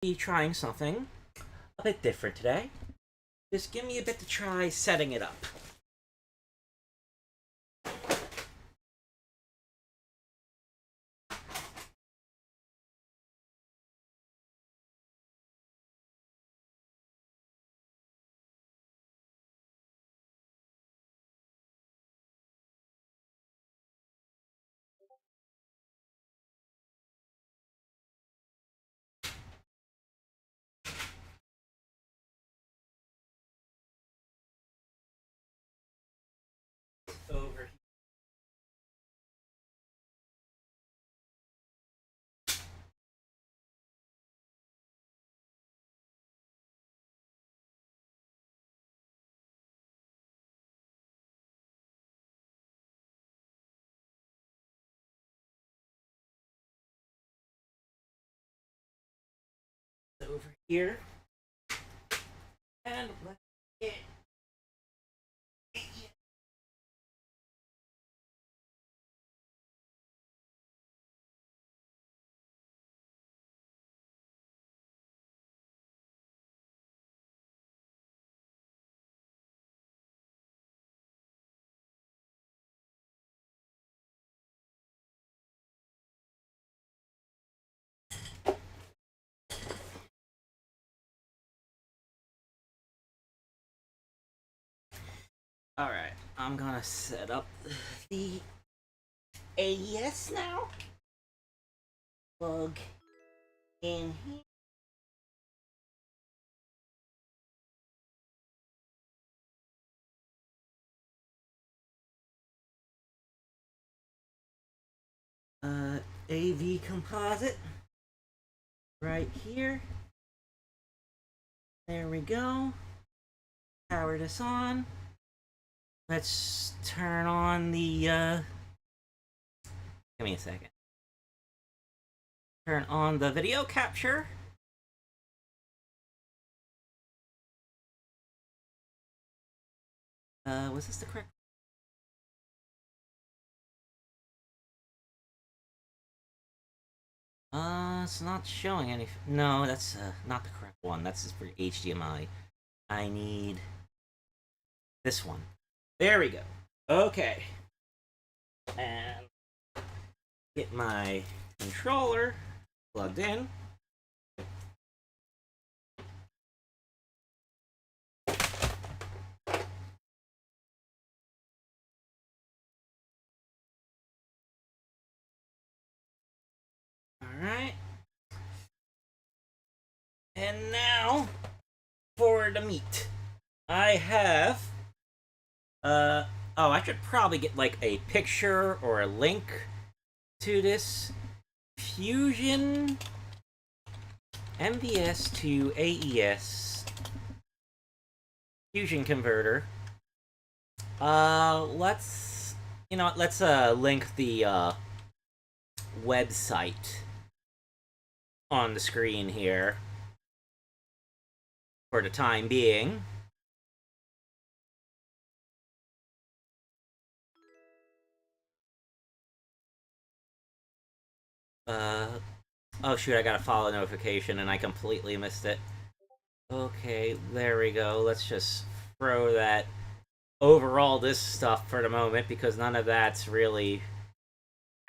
be trying something a bit different today. Just give me a bit to try setting it up. Over here, and let's get Alright, I'm gonna set up the AES now. Plug in here. AV composite. Right here. There we go. Power this on. Let's turn on the, give me a second. Turn on the video capture. Was this the correct? It's not showing any. No, that's not the correct one. That's just for HDMI. I need this one. There we go. Okay. And get my controller plugged in. Alright. And now for the meat. I have oh, I should probably get like a picture or a link to this Fusion MVS2AES Fusion converter. Let's link the website on the screen here for the time being. Oh shoot, I got a follow notification and I completely missed it. Okay, there we go. Let's just throw that over all this stuff for the moment because none of that's really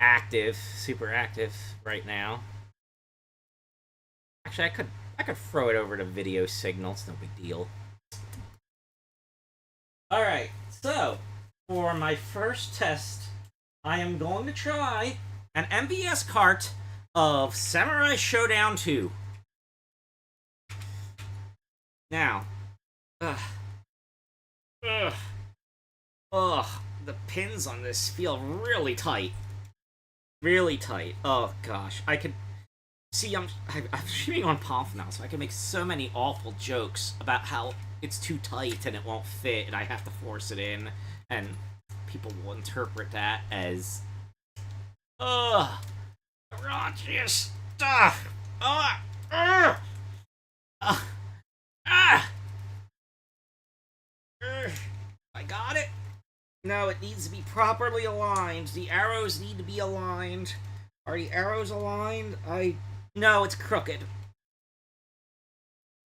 active, super active right now. Actually, I could throw it over to video signal. It's no big deal. Alright, so for my first test, I am going to try an MVS cart of Samurai Showdown 2. Now, the pins on this feel really tight. Really tight. Oh gosh, I could see I'm shooting on POF now, so I can make so many awful jokes about how it's too tight and it won't fit, and I have to force it in, and people will interpret that as raunchiest stuff. I got it. No, it needs to be properly aligned. The arrows need to be aligned. Are the arrows aligned? No, it's crooked.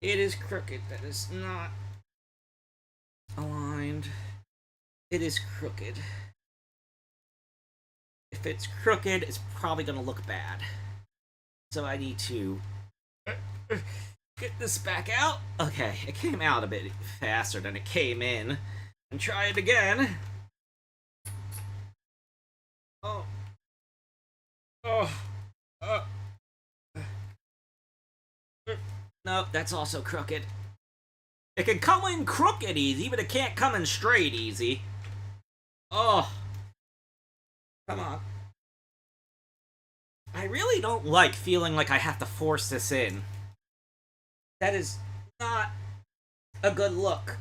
It is crooked. That is not aligned. It is crooked. If it's crooked, it's probably going to look bad. So I need to get this back out. Okay, it came out a bit faster than it came in. And try it again. Oh. Oh. Nope, that's also crooked. It can come in crooked easy, but it can't come in straight easy. Oh. Come on. I really don't like feeling like I have to force this in. That is not a good look.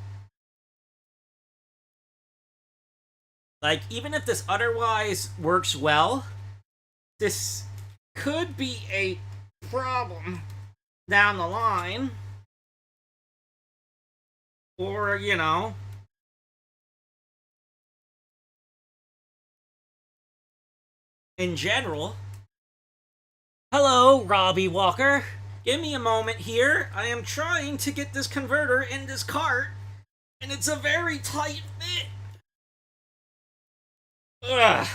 Like, even if this otherwise works well, this could be a problem down the line. Or, you know, in general. Hello, Robbie Walker. Give me a moment here. I am trying to get this converter in this cart, and it's a very tight fit. Ugh.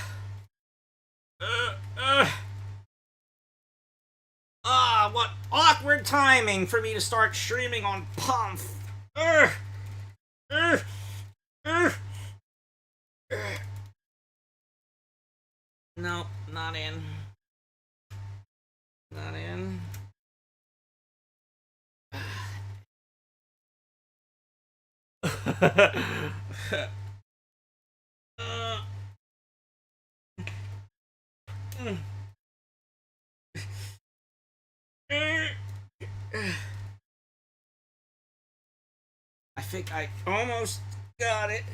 What awkward timing for me to start streaming on Pump. No, not in. Not in. I think I almost got it.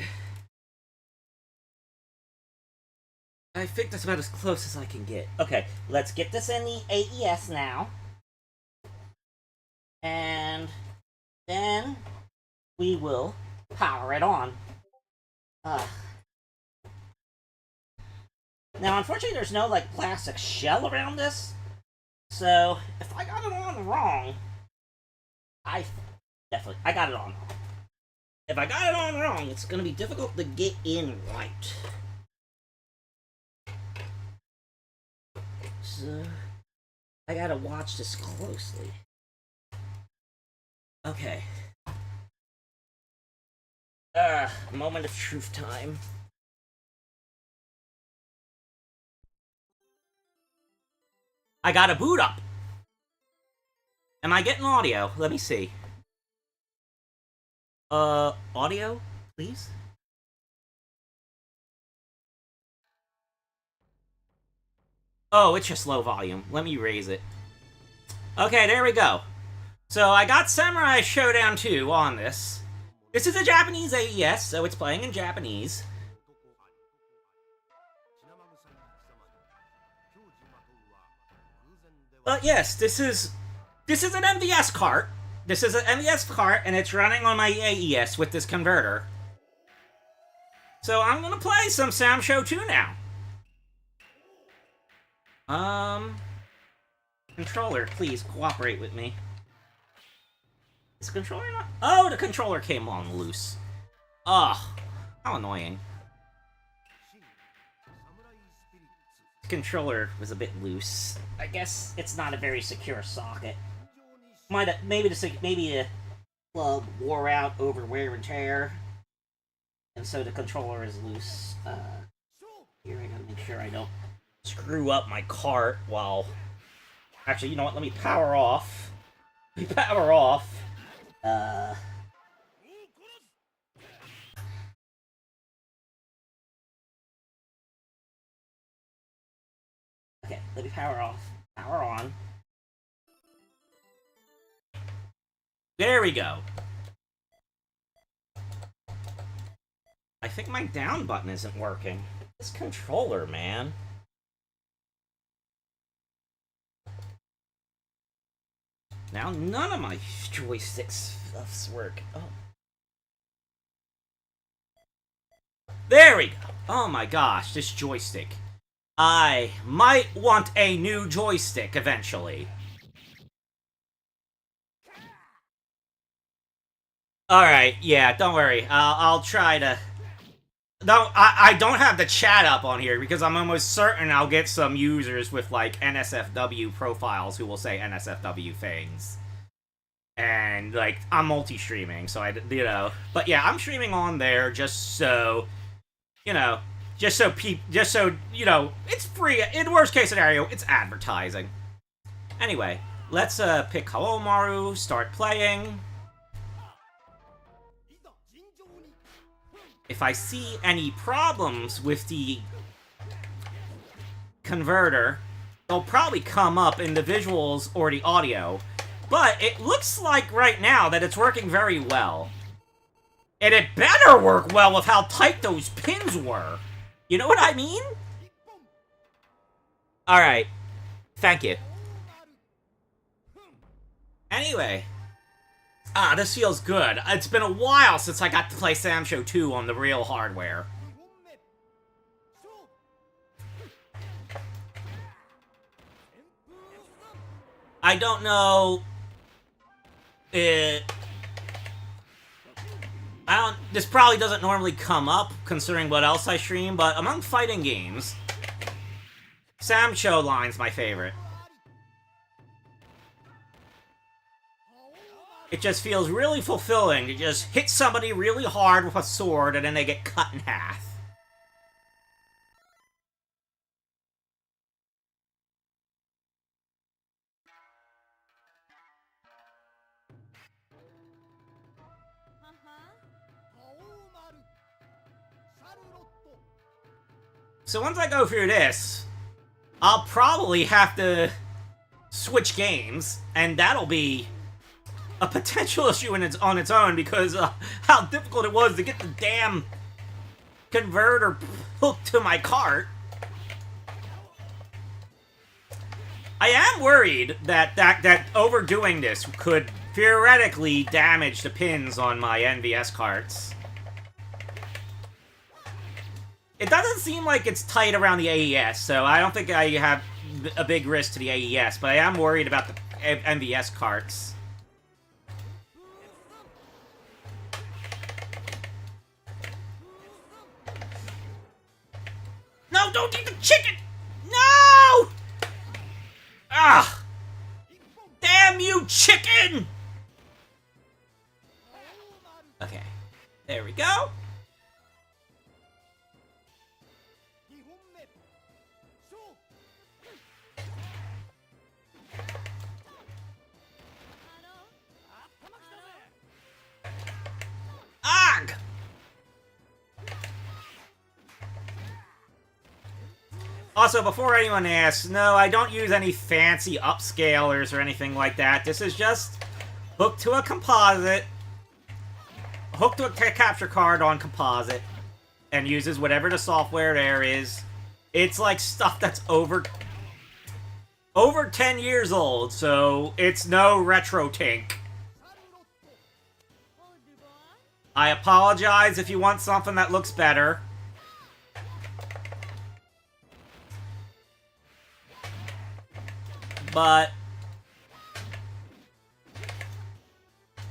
I think that's about as close as I can get. Okay, let's get this in the AES now. And then we will power it on. Now, unfortunately, there's no, like, plastic shell around this. So, if I got it on wrong, I got it on wrong. If I got it on wrong, it's going to be difficult to get in right. So, I gotta watch this closely. Okay. Moment of truth time. I got a boot up. Am I getting audio? Let me see. Audio, please? Oh, it's just low volume. Let me raise it. Okay, there we go. So I got Samurai Showdown 2 on this. This is a Japanese AES, so it's playing in Japanese. But yes, this is an MVS cart. This is an MVS cart, and it's running on my AES with this converter. So I'm gonna play some Sam Show 2 now. Controller, please cooperate with me. Is the controller not? Oh, the controller came on loose. Ugh, how annoying. The controller was a bit loose. I guess it's not a very secure socket. Maybe the plug wore out over wear and tear, and so the controller is loose. Here I gotta make sure I don't screw up my cart while... Actually, you know what? Let me power off. Let me power off. Okay, let me power off. Power on. There we go. I think my down button isn't working. This controller, man. Now none of my joysticks work. Oh. There we go. Oh my gosh, this joystick. I might want a new joystick eventually. Alright, yeah, don't worry. I'll try to... No, I don't have the chat up on here because I'm almost certain I'll get some users with, like, NSFW profiles who will say NSFW things. And, like, I'm multi-streaming, so you know. But yeah, I'm streaming on there just so, you know, just so, you know, it's free. In worst case scenario, it's advertising. Anyway, let's pick Haomaru, start playing. If I see any problems with the converter, they'll probably come up in the visuals or the audio. But it looks like right now that it's working very well. And it better work well with how tight those pins were. You know what I mean? Alright. Thank you. Anyway. This feels good. It's been a while since I got to play Samsho 2 on the real hardware. I don't know... This probably doesn't normally come up, considering what else I stream, but among fighting games, Samsho line's my favorite. It just feels really fulfilling to just hit somebody really hard with a sword and then they get cut in half. So once I go through this, I'll probably have to switch games, and that'll be a potential issue on its own because how difficult it was to get the damn converter hooked to my cart. I am worried that overdoing this could theoretically damage the pins on my NVS carts. It doesn't seem like it's tight around the AES, so I don't think I have a big risk to the AES, but I am worried about the NVS carts. No, don't eat the chicken! No! Ah! Damn you, chicken! Okay, there we go. Ugh! Also, before anyone asks, no, I don't use any fancy upscalers or anything like that. This is just hooked to a composite, hooked to a capture card on composite, and uses whatever the software there is. It's like stuff that's over 10 years old, so it's no retro tink. I apologize if you want something that looks better. But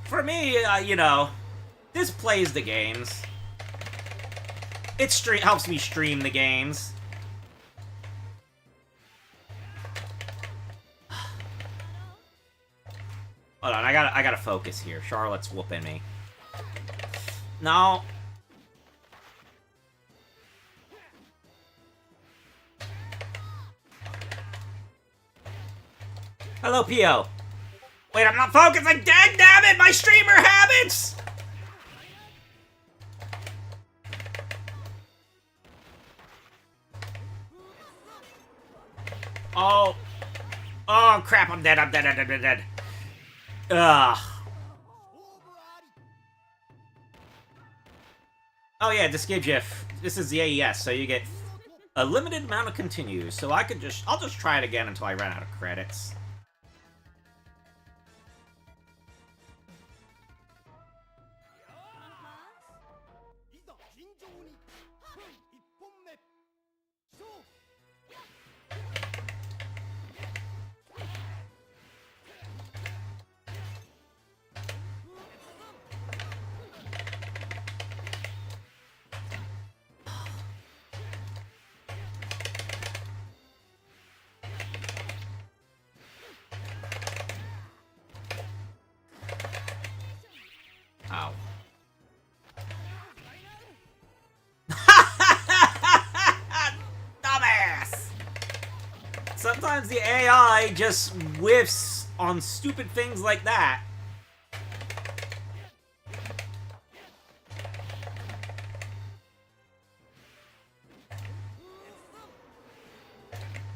for me, you know, this plays the games. It helps me stream the games. Hold on, I gotta focus here. Charlotte's whooping me. No. Hello, Pio. Wait, I'm not focusing. Dang damn it, my streamer habits! Oh. Oh, crap, I'm dead, I'm dead, I'm dead, I'm dead. Ugh. Oh yeah, this gives you... This is the AES, so you get a limited amount of continues. So I'll just try it again until I run out of credits. sometimes the AI just whiffs on stupid things like that.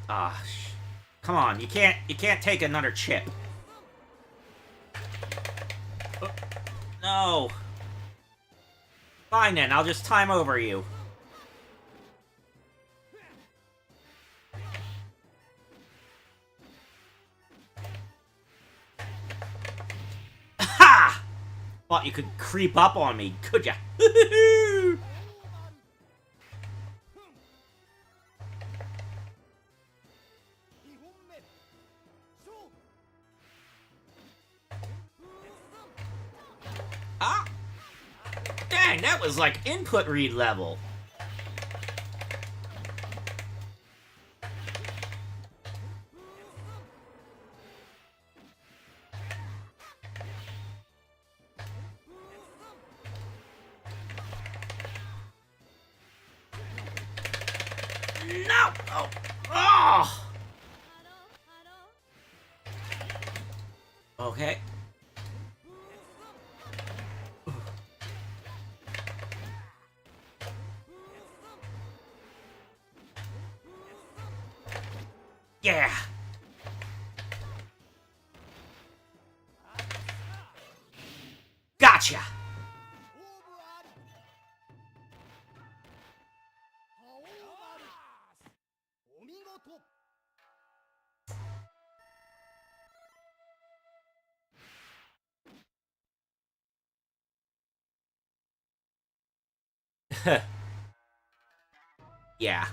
Ah, come on, you can't take another chip. No. Fine then, I'll just time over you. Ha! Thought you could creep up on me, could ya? Ah! Dang, that was like input read level. No! Oh! Oh! Okay. Yeah! Gotcha! Yeah.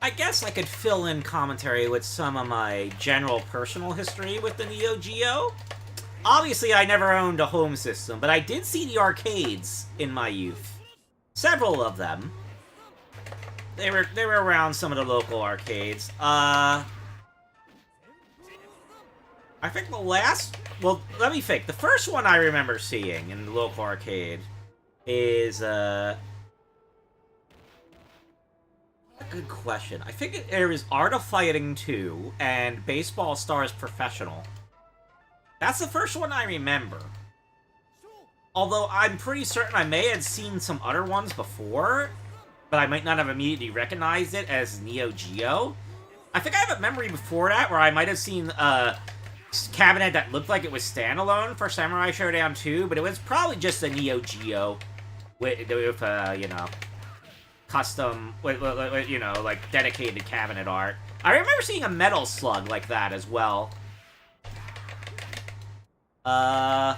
I guess I could fill in commentary with some of my general personal history with the Neo Geo. Obviously, I never owned a home system, but I did see the arcades in my youth. Several of them. They were around some of the local arcades. I think the last... Well, let me think. The first one I remember seeing in the local arcade is, a good question. I think there was Art of Fighting 2 and Baseball Stars Professional. That's the first one I remember. Although I'm pretty certain I may have seen some other ones before, but I might not have immediately recognized it as Neo Geo. I think I have a memory before that where I might have seen a cabinet that looked like it was standalone for Samurai Showdown 2, but it was probably just a Neo Geo with you know, custom, you know, like, dedicated cabinet art. I remember seeing a Metal Slug like that as well. I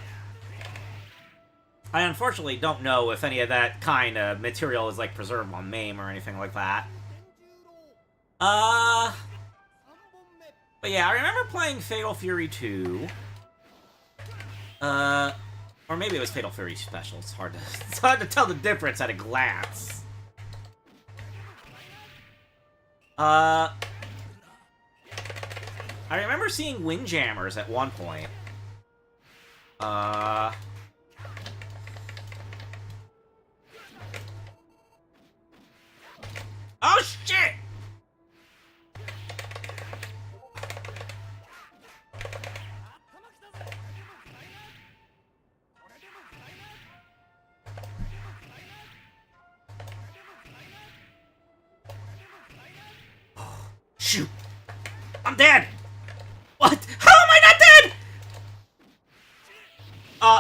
unfortunately don't know if any of that kind of material is, like, preserved on MAME or anything like that. But yeah, I remember playing Fatal Fury 2. Or maybe it was Fatal Fury Special. It's hard to tell the difference at a glance. I remember seeing Windjammers at one point. Oh, shit! Shoot! I'm dead! What? How am I not dead?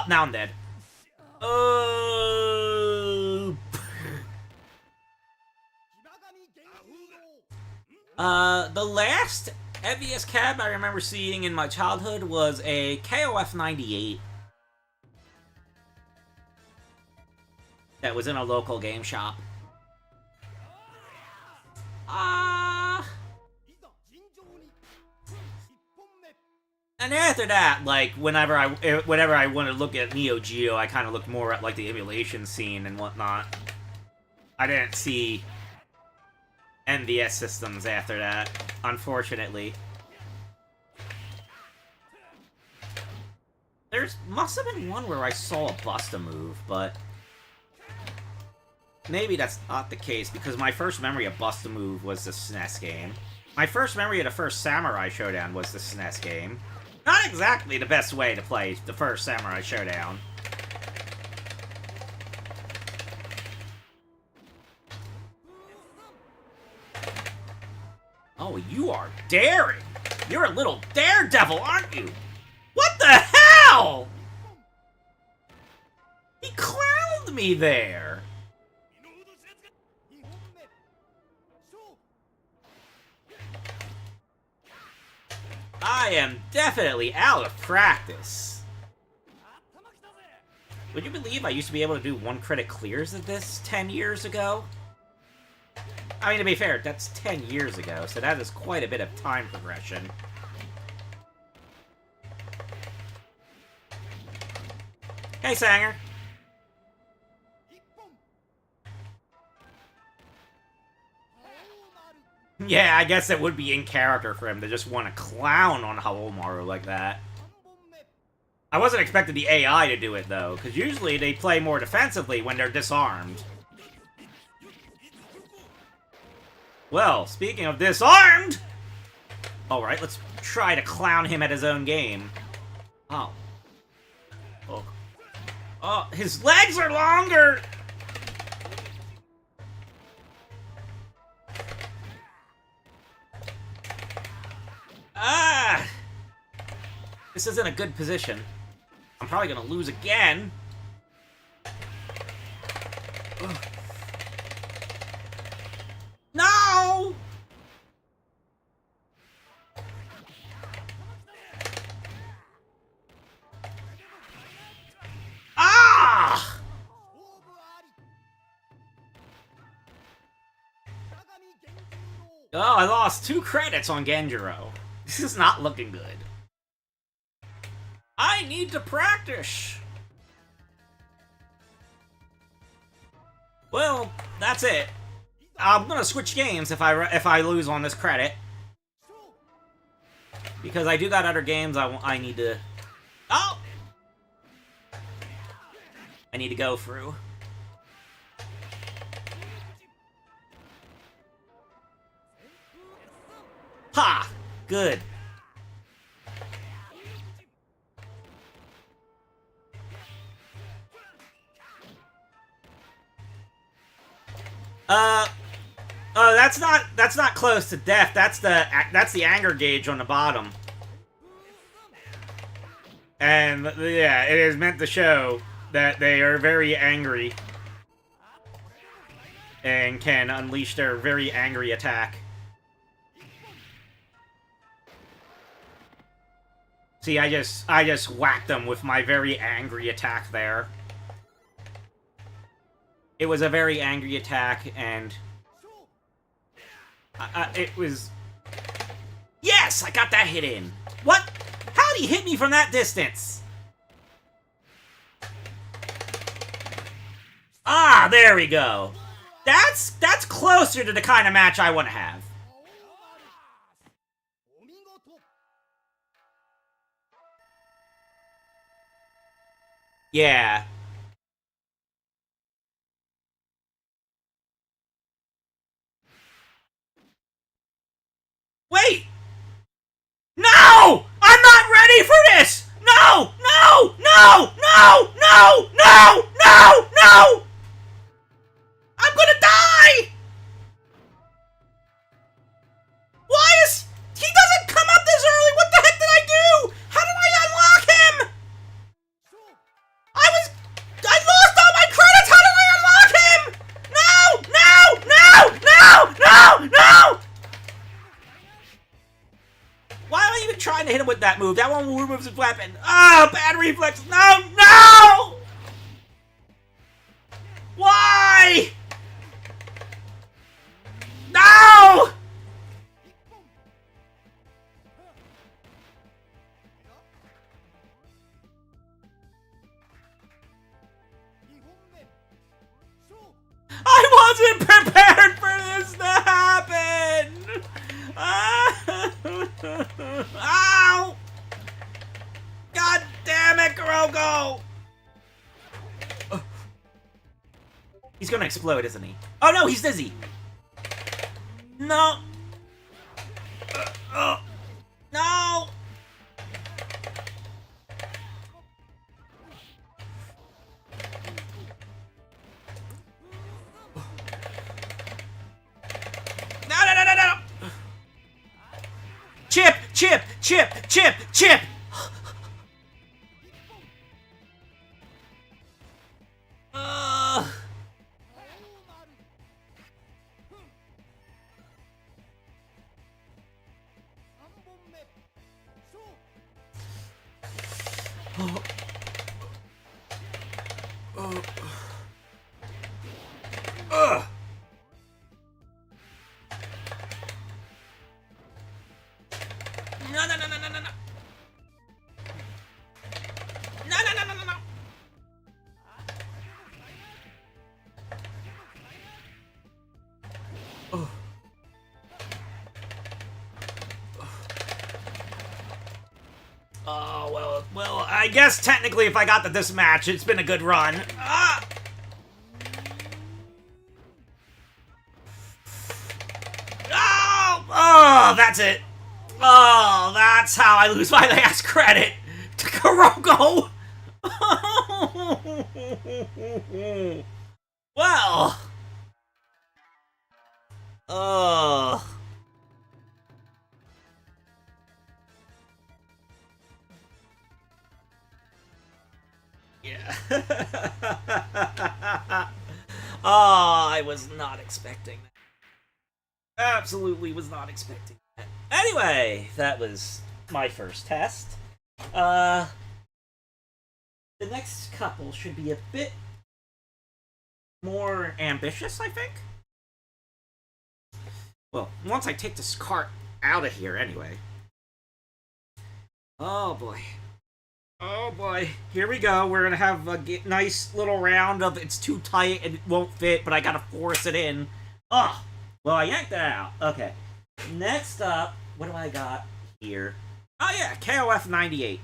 Now I'm dead. The last MVS cab I remember seeing in my childhood was a KOF 98 that was in a local game shop. And after that, like, whenever I want to look at Neo Geo, I kind of look more at, like, the emulation scene and whatnot. I didn't see MVS systems after that, unfortunately. There There's must have been one where I saw a Busta move, but maybe that's not the case, because my first memory of Busta move was the SNES game. My first memory of the first Samurai Showdown was the SNES game. Not exactly the best way to play the first Samurai Showdown. Oh, you are daring! You're a little daredevil, aren't you? What the hell?! He clowned me there! I am definitely out of practice. Would you believe I used to be able to do one-credit clears of this 10 years ago? I mean, to be fair, that's 10 years ago, so that is quite a bit of time progression. Hey, Sanger. Yeah, I guess it would be in character for him to just want to clown on Haomaru like that. I wasn't expecting the AI to do it, though, because usually they play more defensively when they're disarmed. Well, speaking of disarmed! Alright, let's try to clown him at his own game. Oh. Oh. Oh, his legs are longer! Ah! This isn't a good position. I'm probably gonna lose again. Ugh. No! Ah! Oh, I lost 2 credits on Genjiro. This is not looking good. I need to practice. Well, that's it. I'm gonna switch games if I lose on this credit, because I do got other games I need to. Oh, I need to go through. Ha! Good. Oh, that's not close to death. That's the anger gauge on the bottom. And yeah, it is meant to show that they are very angry and can unleash their very angry attack. See, I just whacked them with my very angry attack there. It was a very angry attack, and it was... Yes! I got that hit in! What? How did he hit me from that distance? Ah, there we go. That's closer to the kind of match I want to have. Yeah. Wait! No! I'm not ready for this! No! No! No! No! No! No! No! No! I'm gonna die! Why is... He doesn't come up this early! What the heck did I do? How did I unlock him? I lost all my credits! How did I unlock him? No! No! No! No! No! No! Why am I even trying to hit him with that move? That one removes his weapon. Oh, bad reflex. No! No! Why? No! I wasn't prepared for this to happen! Ow! God damn it, Corona! gonna explode, isn't he? Oh no, he's dizzy! No! No! No! Chip! Chip! Chip! Chip! Chip! Oh, well, I guess technically if I got to this match, it's been a good run. Oh, that's it. Oh, that's how I lose my last credit to Kuroko. Well. Yeah. Oh, I was not expecting that. Absolutely was not expecting that. Anyway, that was my first test. The next couple should be a bit more ambitious, I think. Well, once I take this cart out of here, anyway. Oh boy. Oh boy. Here we go. We're gonna have a nice little round of it's too tight and it won't fit, but I gotta force it in. Oh! Well, I yanked that out. Okay. Next up, what do I got here? Oh yeah, KOF 98.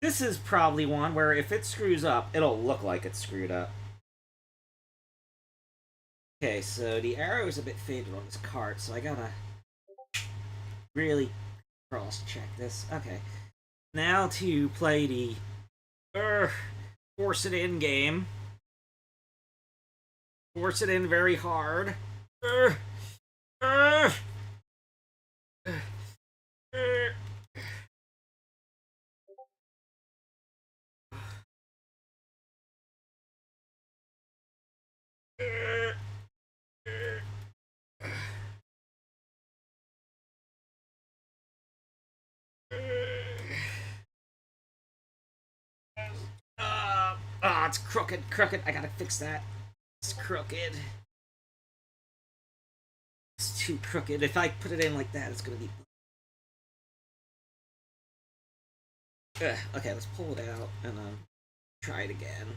This is probably one where if it screws up, it'll look like it's screwed up. Okay, so the arrow is a bit faded on this cart, so I gotta really cross-check this. Okay. Now to play the force it in game. Force it in very hard. Oh, it's crooked. I gotta fix that. It's crooked. It's too crooked. If I put it in like that, it's gonna be... Okay, let's pull it out and try it again.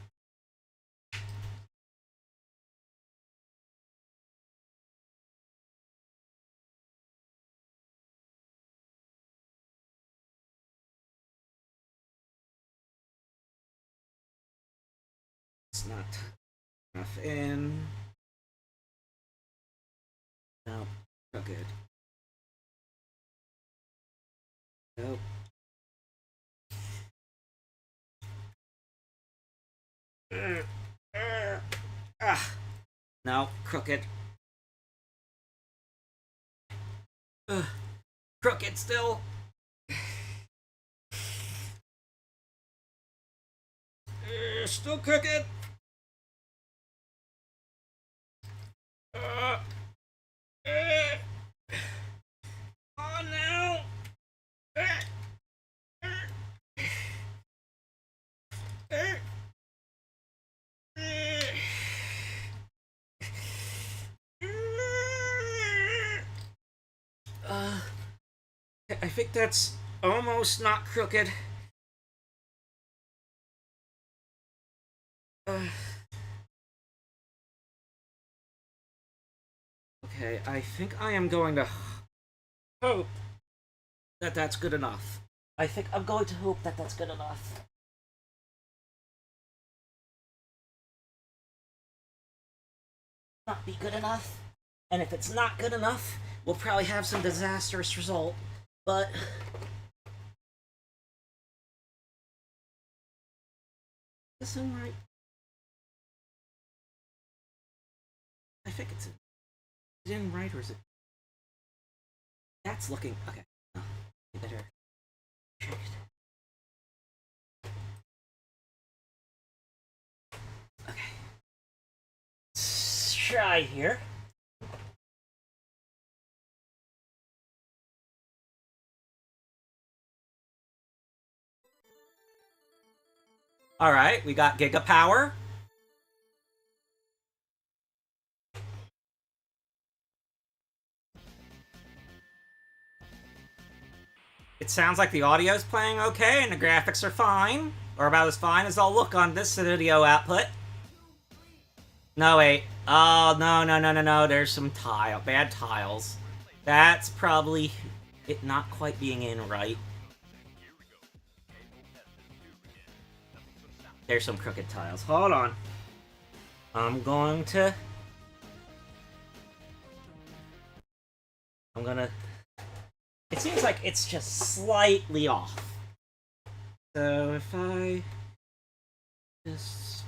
It's not enough in. No, not good. Nope. No, crooked. Crooked still. Still crooked. Oh no. I think that's almost not crooked. Okay, I think I am going to hope that that's good enough. I think I'm going to hope that that's good enough. not be good enough. And if it's not good enough, we'll probably have some disastrous result. But is this in right? I think it's in. Is it in right or is it? That's looking okay. Oh, you better check it. Okay. Let's try here. Alright, we got Giga Power. It sounds like the audio's playing okay and the graphics are fine. Or about as fine as they'll look on this video output. No, wait. Oh, no. There's some bad tiles. That's probably it not quite being in right. There's some crooked tiles. Hold on. I'm gonna... It seems like it's just slightly off. So if I just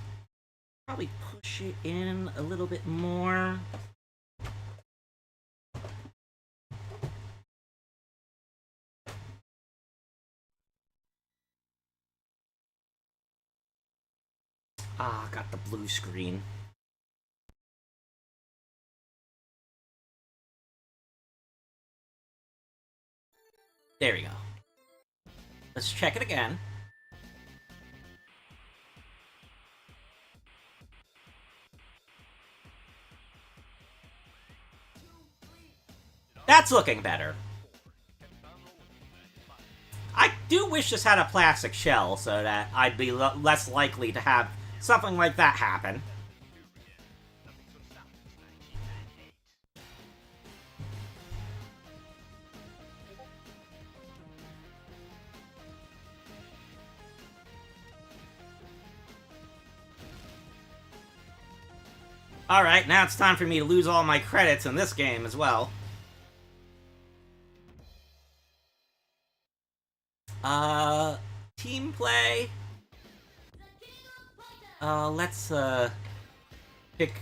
probably push it in a little bit more. Ah, got the blue screen. There we go. Let's check it again. That's looking better. I do wish this had a plastic shell so that I'd be less likely to have something like that happen. Alright, now it's time for me to lose all my credits in this game as well. Team play. Let's, pick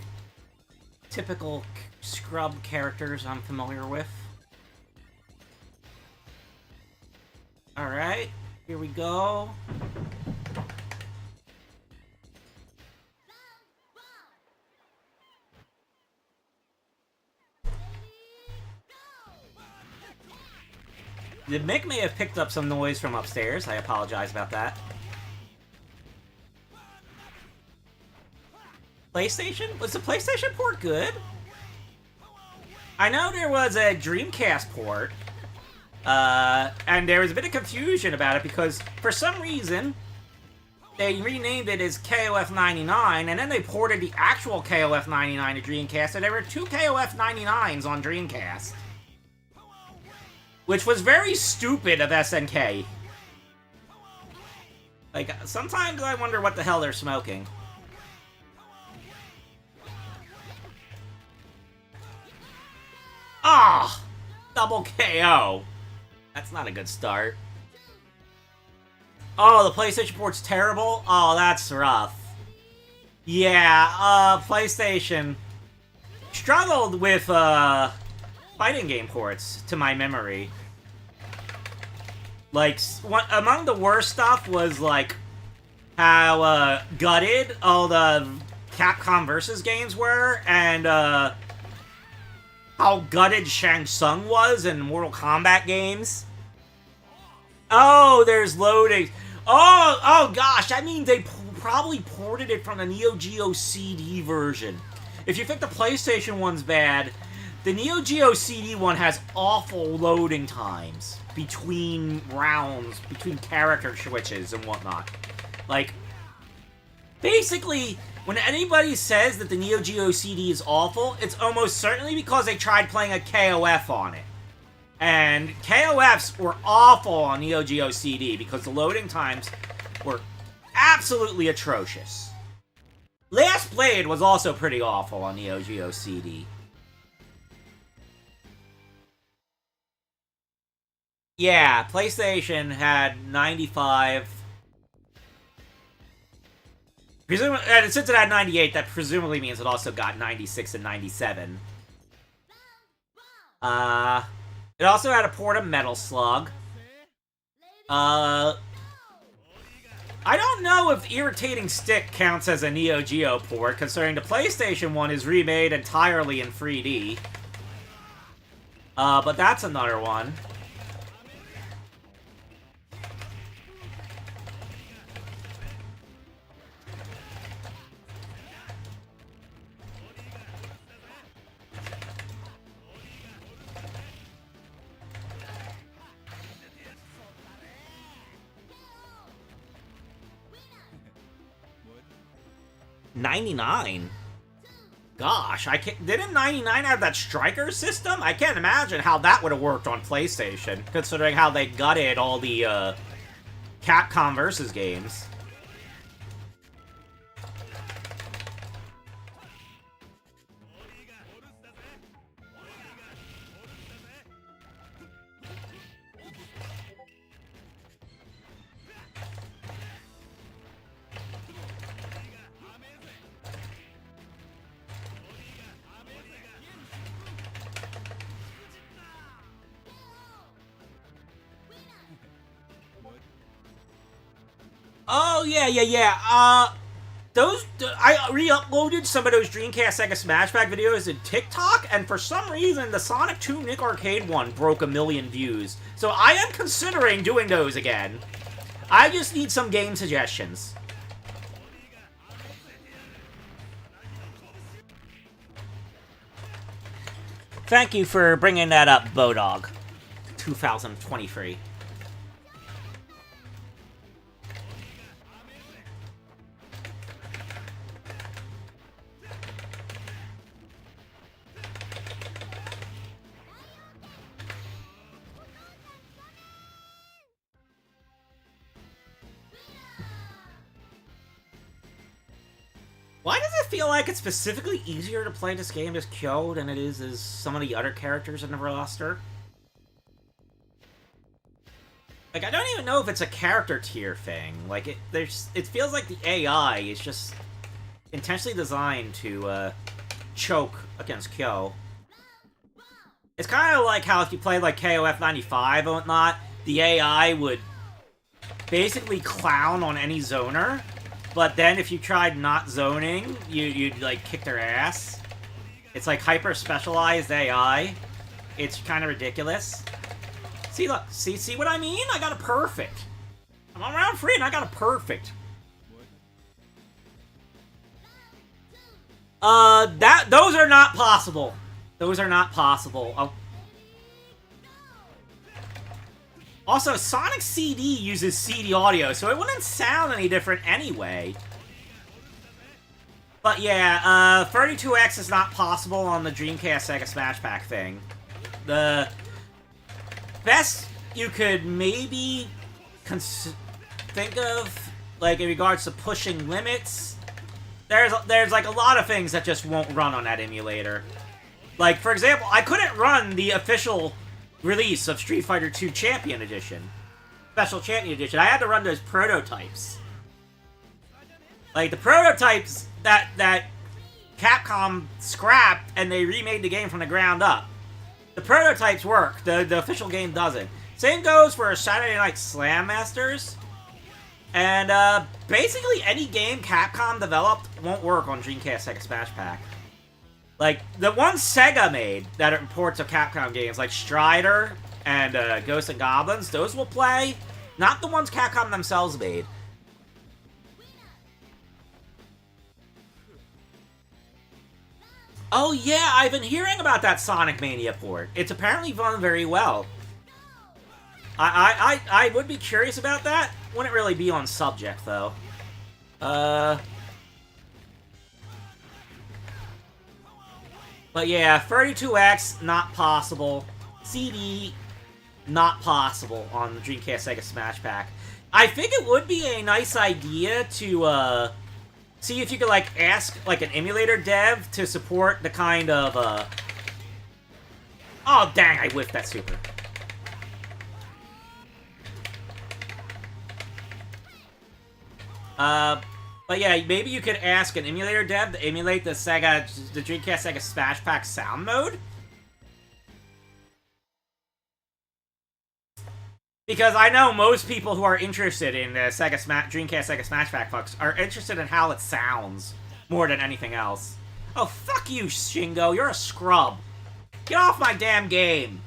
typical scrub characters I'm familiar with. Alright, here we go. The mic may have picked up some noise from upstairs. I apologize about that. PlayStation? Was the PlayStation port good? I know there was a Dreamcast port. And there was a bit of confusion about it because, for some reason, they renamed it as KOF 99, and then they ported the actual KOF 99 to Dreamcast, so there were two KOF 99s on Dreamcast. Which was very stupid of SNK. Like, sometimes I wonder what the hell they're smoking. Ah! Double KO. That's not a good start. Oh, the PlayStation port's terrible? Oh, that's rough. Yeah, PlayStation struggled with, fighting game ports, to my memory. Like, among the worst stuff was, like, how, gutted all the Capcom Versus games were, and, how gutted Shang Tsung was in Mortal Kombat games. Oh, there's loading. Oh gosh, I mean, they probably ported it from the Neo Geo CD version. If you think the PlayStation one's bad, the Neo Geo CD one has awful loading times between rounds, between character switches and whatnot. Like, basically, when anybody says that the Neo Geo CD is awful, it's almost certainly because they tried playing a KOF on it. And KOFs were awful on Neo Geo CD because the loading times were absolutely atrocious. Last Blade was also pretty awful on Neo Geo CD. Yeah, PlayStation had 95. And since it had 98, that presumably means it also got 96 and 97. It also had a port of Metal Slug. I don't know if Irritating Stick counts as a Neo Geo port, considering the PlayStation one is remade entirely in 3D. But that's another one. $99? Gosh, I can't. Didn't 99 have that striker system? I can't imagine how that would have worked on PlayStation, considering how they gutted all the Capcom versus games. Oh, yeah. I re-uploaded some of those Dreamcast Sega Smash Pack videos in TikTok, and for some reason, the Sonic 2 Nick Arcade one broke 1 million views. So I am considering doing those again. I just need some game suggestions. Thank you for bringing that up, Bodog. 2023. Why does it feel like it's specifically easier to play this game as Kyo than it is as some of the other characters in the roster? Like, I don't even know if it's a character tier thing. Like, it feels like the AI is just intentionally designed to choke against Kyo. It's kind of like how if you played like KOF 95 or whatnot, the AI would basically clown on any zoner. But then if you tried not zoning, you'd like kick their ass. It's like hyper-specialized AI. It's kind of ridiculous. See, look. See what I mean? I got a perfect. I'm on round 3 and I got a perfect. Those are not possible. Those are not possible. Oh. Also, Sonic CD uses CD audio, so it wouldn't sound any different anyway. But yeah, 32X is not possible on the Dreamcast Sega Smash Pack thing. The best you could maybe think of, like, in regards to pushing limits, there's like a lot of things that just won't run on that emulator. Like, for example, I couldn't run the official release of Street Fighter II Champion Edition. Special Champion Edition. I had to run those prototypes. Like, the prototypes that Capcom scrapped and they remade the game from the ground up. The prototypes work. The official game doesn't. Same goes for Saturday Night Slam Masters. And, basically any game Capcom developed won't work on Dreamcast Sega Smash Pack. Like, the ones Sega made that are ports of Capcom games, like Strider and Ghosts and Goblins, those will play. Not the ones Capcom themselves made. Oh yeah, I've been hearing about that Sonic Mania port. It's apparently run very well. I would be curious about that. Wouldn't really be on subject, though. But yeah, 32X, not possible. CD, not possible on the Dreamcast Sega Smash Pack. I think it would be a nice idea to see if you could, like, ask, like, an emulator dev to support the kind of, Oh, dang, I whiffed that super. But yeah, maybe you could ask an emulator dev to emulate the Dreamcast Sega Smash Pack sound mode? Because I know most people who are interested in the Dreamcast Sega Smash Pack fucks are interested in how it sounds more than anything else. Oh, fuck you, Shingo. You're a scrub. Get off my damn game.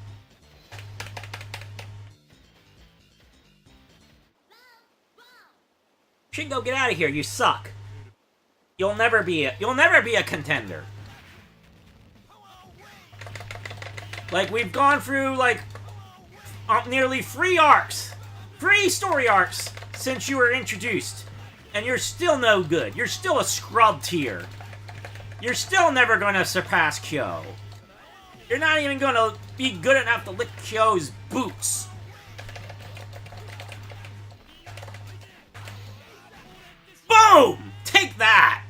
Shingo, get out of here. You suck. You'll never be a contender. Like, we've gone through, like, nearly 3 arcs. 3 story arcs since you were introduced. And you're still no good. You're still a scrub tier. You're still never gonna surpass Kyo. You're not even gonna be good enough to lick Kyo's boots. Boom! Take that!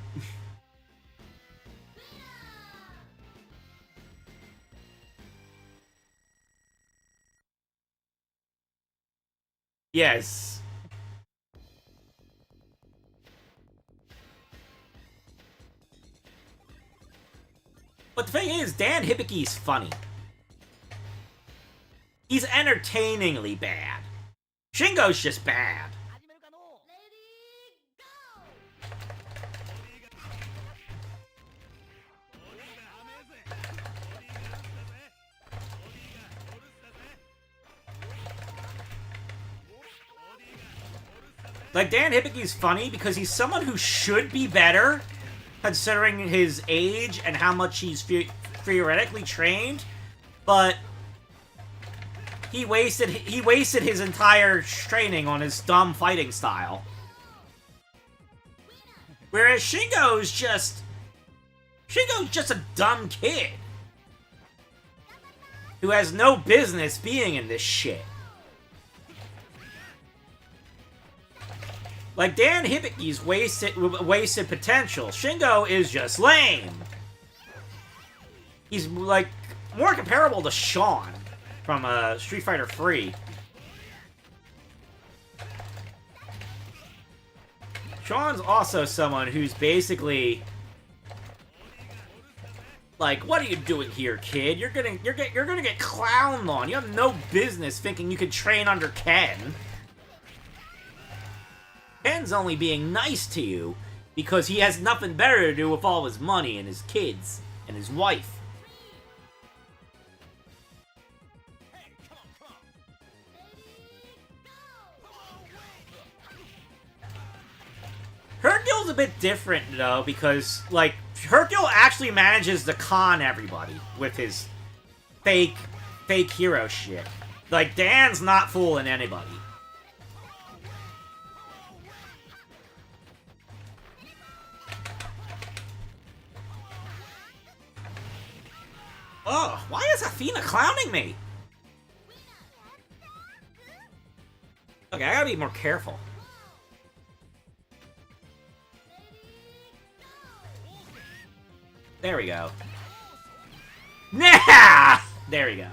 Yes. But the thing is, Dan Hibiki's funny. He's entertainingly bad. Shingo's just bad. Like, Dan Hibiki's funny because he's someone who should be better, considering his age and how much he's theoretically trained, but he wasted his entire training on his dumb fighting style. Whereas Shingo's just a dumb kid who has no business being in this shit. Like, Dan Hibiki's wasted potential. Shingo is just lame. He's, like, more comparable to Sean from Street Fighter 3. Sean's also someone who's basically like, what are you doing here, kid? You're gonna get clowned on. You have no business thinking you could train under Ken. Ken's only being nice to you because he has nothing better to do with all his money and his kids and his wife. Hercule's a bit different, though, because, like, Hercule actually manages to con everybody with his fake hero shit. Like, Dan's not fooling anybody. Ugh, why is Athena clowning me? Okay, I gotta be more careful. There we go. Nah! There we go.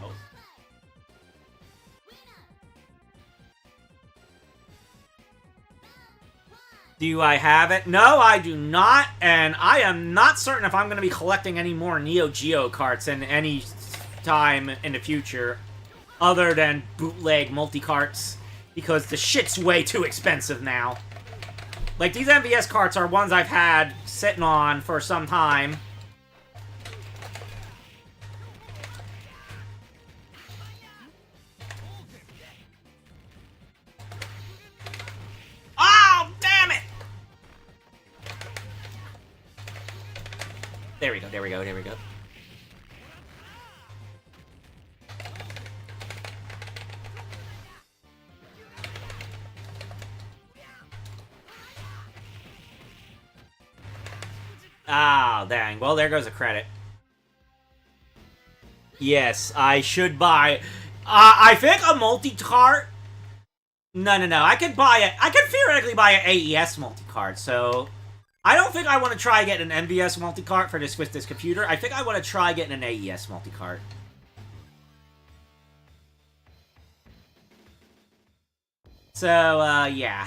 Do I have it? No, I do not, and I am not certain if I'm going to be collecting any more Neo Geo carts in any time in the future, other than bootleg multi-carts, because the shit's way too expensive now. Like, these MVS carts are ones I've had sitting on for some time. There we go, there we go, there we go. Ah, dang. Well, there goes a credit. Yes, I should buy... I think a multi-cart... No. I could theoretically buy an AES multi-cart, so... I don't think I want to try getting an MVS multi-cart for this with this computer. I think I want to try getting an AES multi-cart. So, yeah.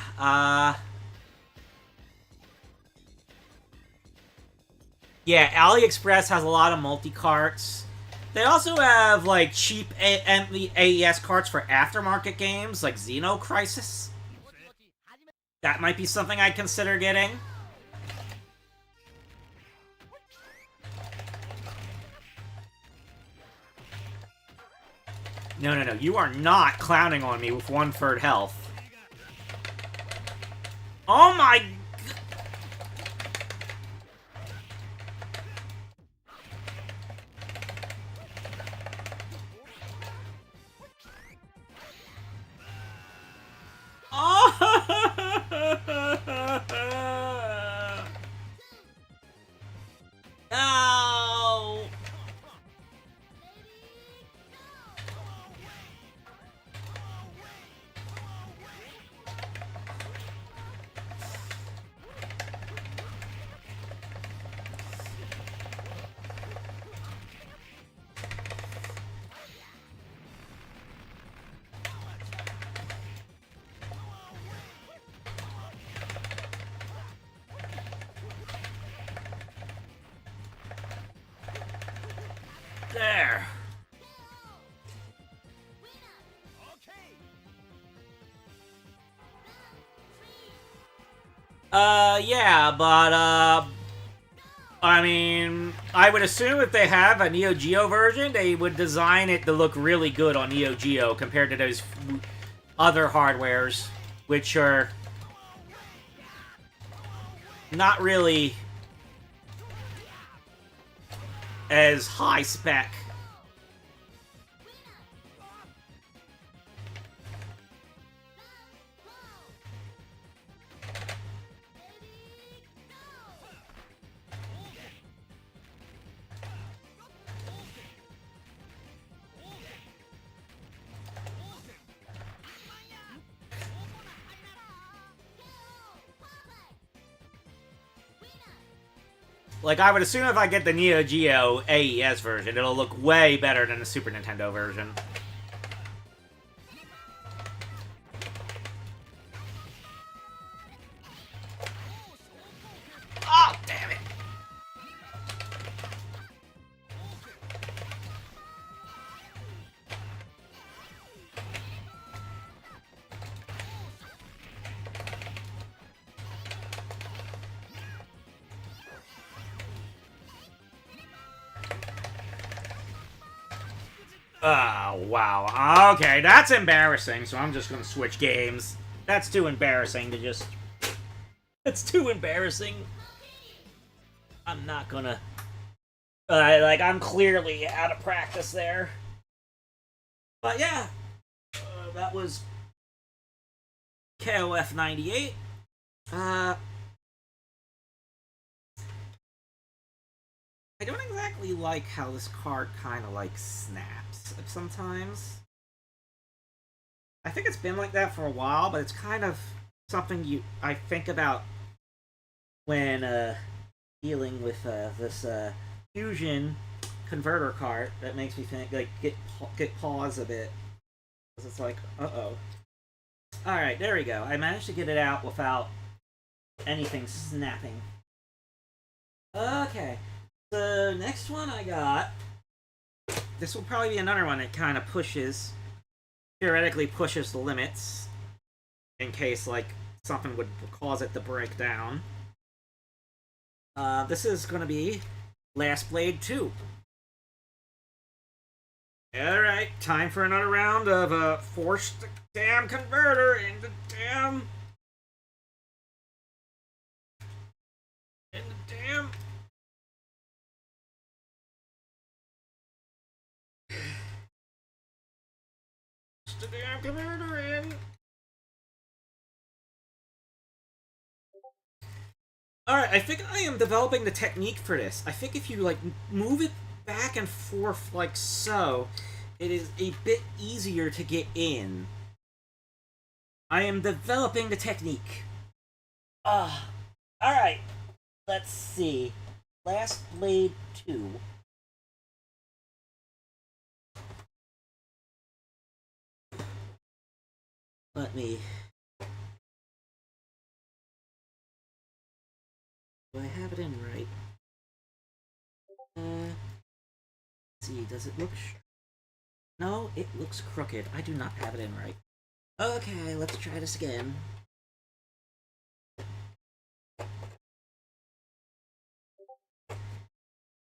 Yeah, AliExpress has a lot of multi-carts. They also have, like, cheap AES carts for aftermarket games, like Xeno Crisis. That might be something I'd consider getting. No, no, no. You are not clowning on me with 1/3 health. Oh my... Oh! There. Yeah, but, I mean, I would assume if they have a Neo Geo version, they would design it to look really good on Neo Geo compared to those other hardwares, which are not really as high spec. Like, I would assume if I get the Neo Geo AES version, it'll look way better than the Super Nintendo version. Oh, damn it! Oh, wow. Okay, that's embarrassing, so I'm just gonna switch games. That's too embarrassing to just... That's too embarrassing. I'm not gonna... like, I'm clearly out of practice there. But yeah, that was KOF 98. I don't exactly like how this card kind of, like, snaps sometimes. I think it's been like that for a while, but it's kind of something I think about when dealing with this Fusion converter cart that makes me think, like, get pause a bit. Because it's like, uh-oh. Alright, there we go. I managed to get it out without anything snapping. Okay. The next one I got, this will probably be another one that kind of theoretically pushes the limits, in case, like, something would cause it to break down. This is going to be Last Blade 2. Alright, time for another round of force the damn converter into damn... the damn converter in. Alright, I think I am developing the technique for this. I think if you, like, move it back and forth like so, it is a bit easier to get in. I am developing the technique. Alright. Let's see. Last Blade 2. Let me... Do I have it in right? Let's see, does it look... No, it looks crooked. I do not have it in right. Okay, let's try this again.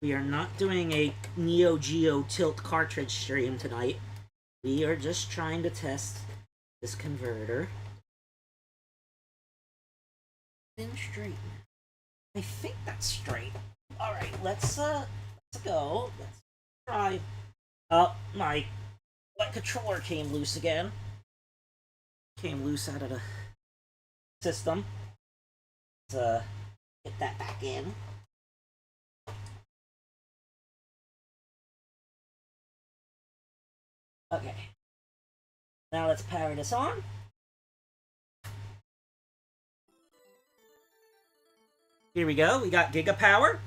We are not doing a Neo Geo Tilt cartridge stream tonight. We are just trying to test this converter. In straight. I think that's straight. Alright, let's go. Let's try. Oh, my controller came loose again. Came loose out of the system. Let's get that back in. Okay. Now let's power this on. Here we go. We got Giga Power.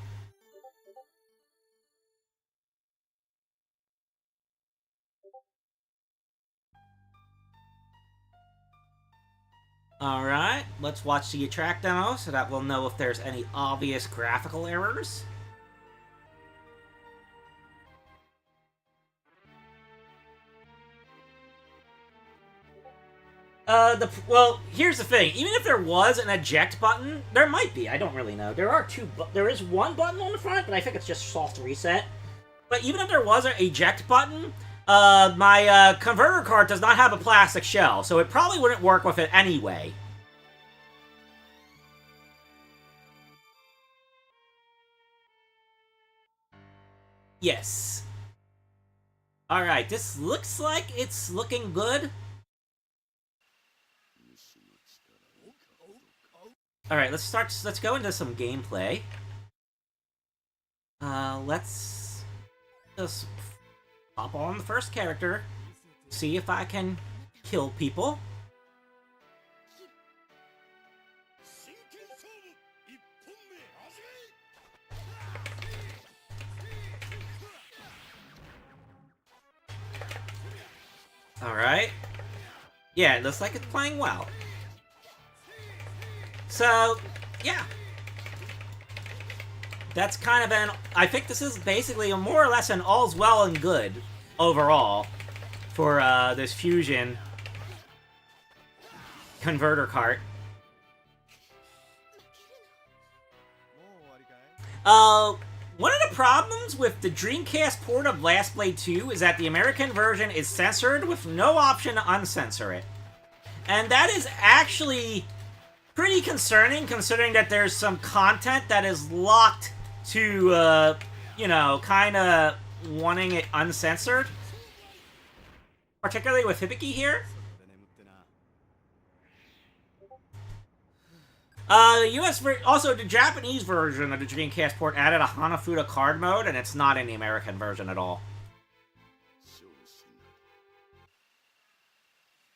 Alright, let's watch the track demo so that we'll know if there's any obvious graphical errors. Well, here's the thing. Even if there was an eject button, there might be. I don't really know. There is one button on the front, but I think it's just soft reset. But even if there was an eject button, my converter card does not have a plastic shell, so it probably wouldn't work with it anyway. Yes. Alright, this looks like it's looking good. Alright, let's go into some gameplay. Let's just hop on the first character, see if I can kill people. Alright. Yeah, it looks like it's playing well. So, yeah. That's kind of an... I think this is basically more or less an all's well and good overall for this Fusion converter cart. One of the problems with the Dreamcast port of Last Blade 2 is that the American version is censored with no option to uncensor it. And that is actually pretty concerning, considering that there's some content that is locked to, you know, kind of wanting it uncensored. Particularly with Hibiki here. Also, the Japanese version of the Dreamcast port added a Hanafuda card mode, and it's not in the American version at all.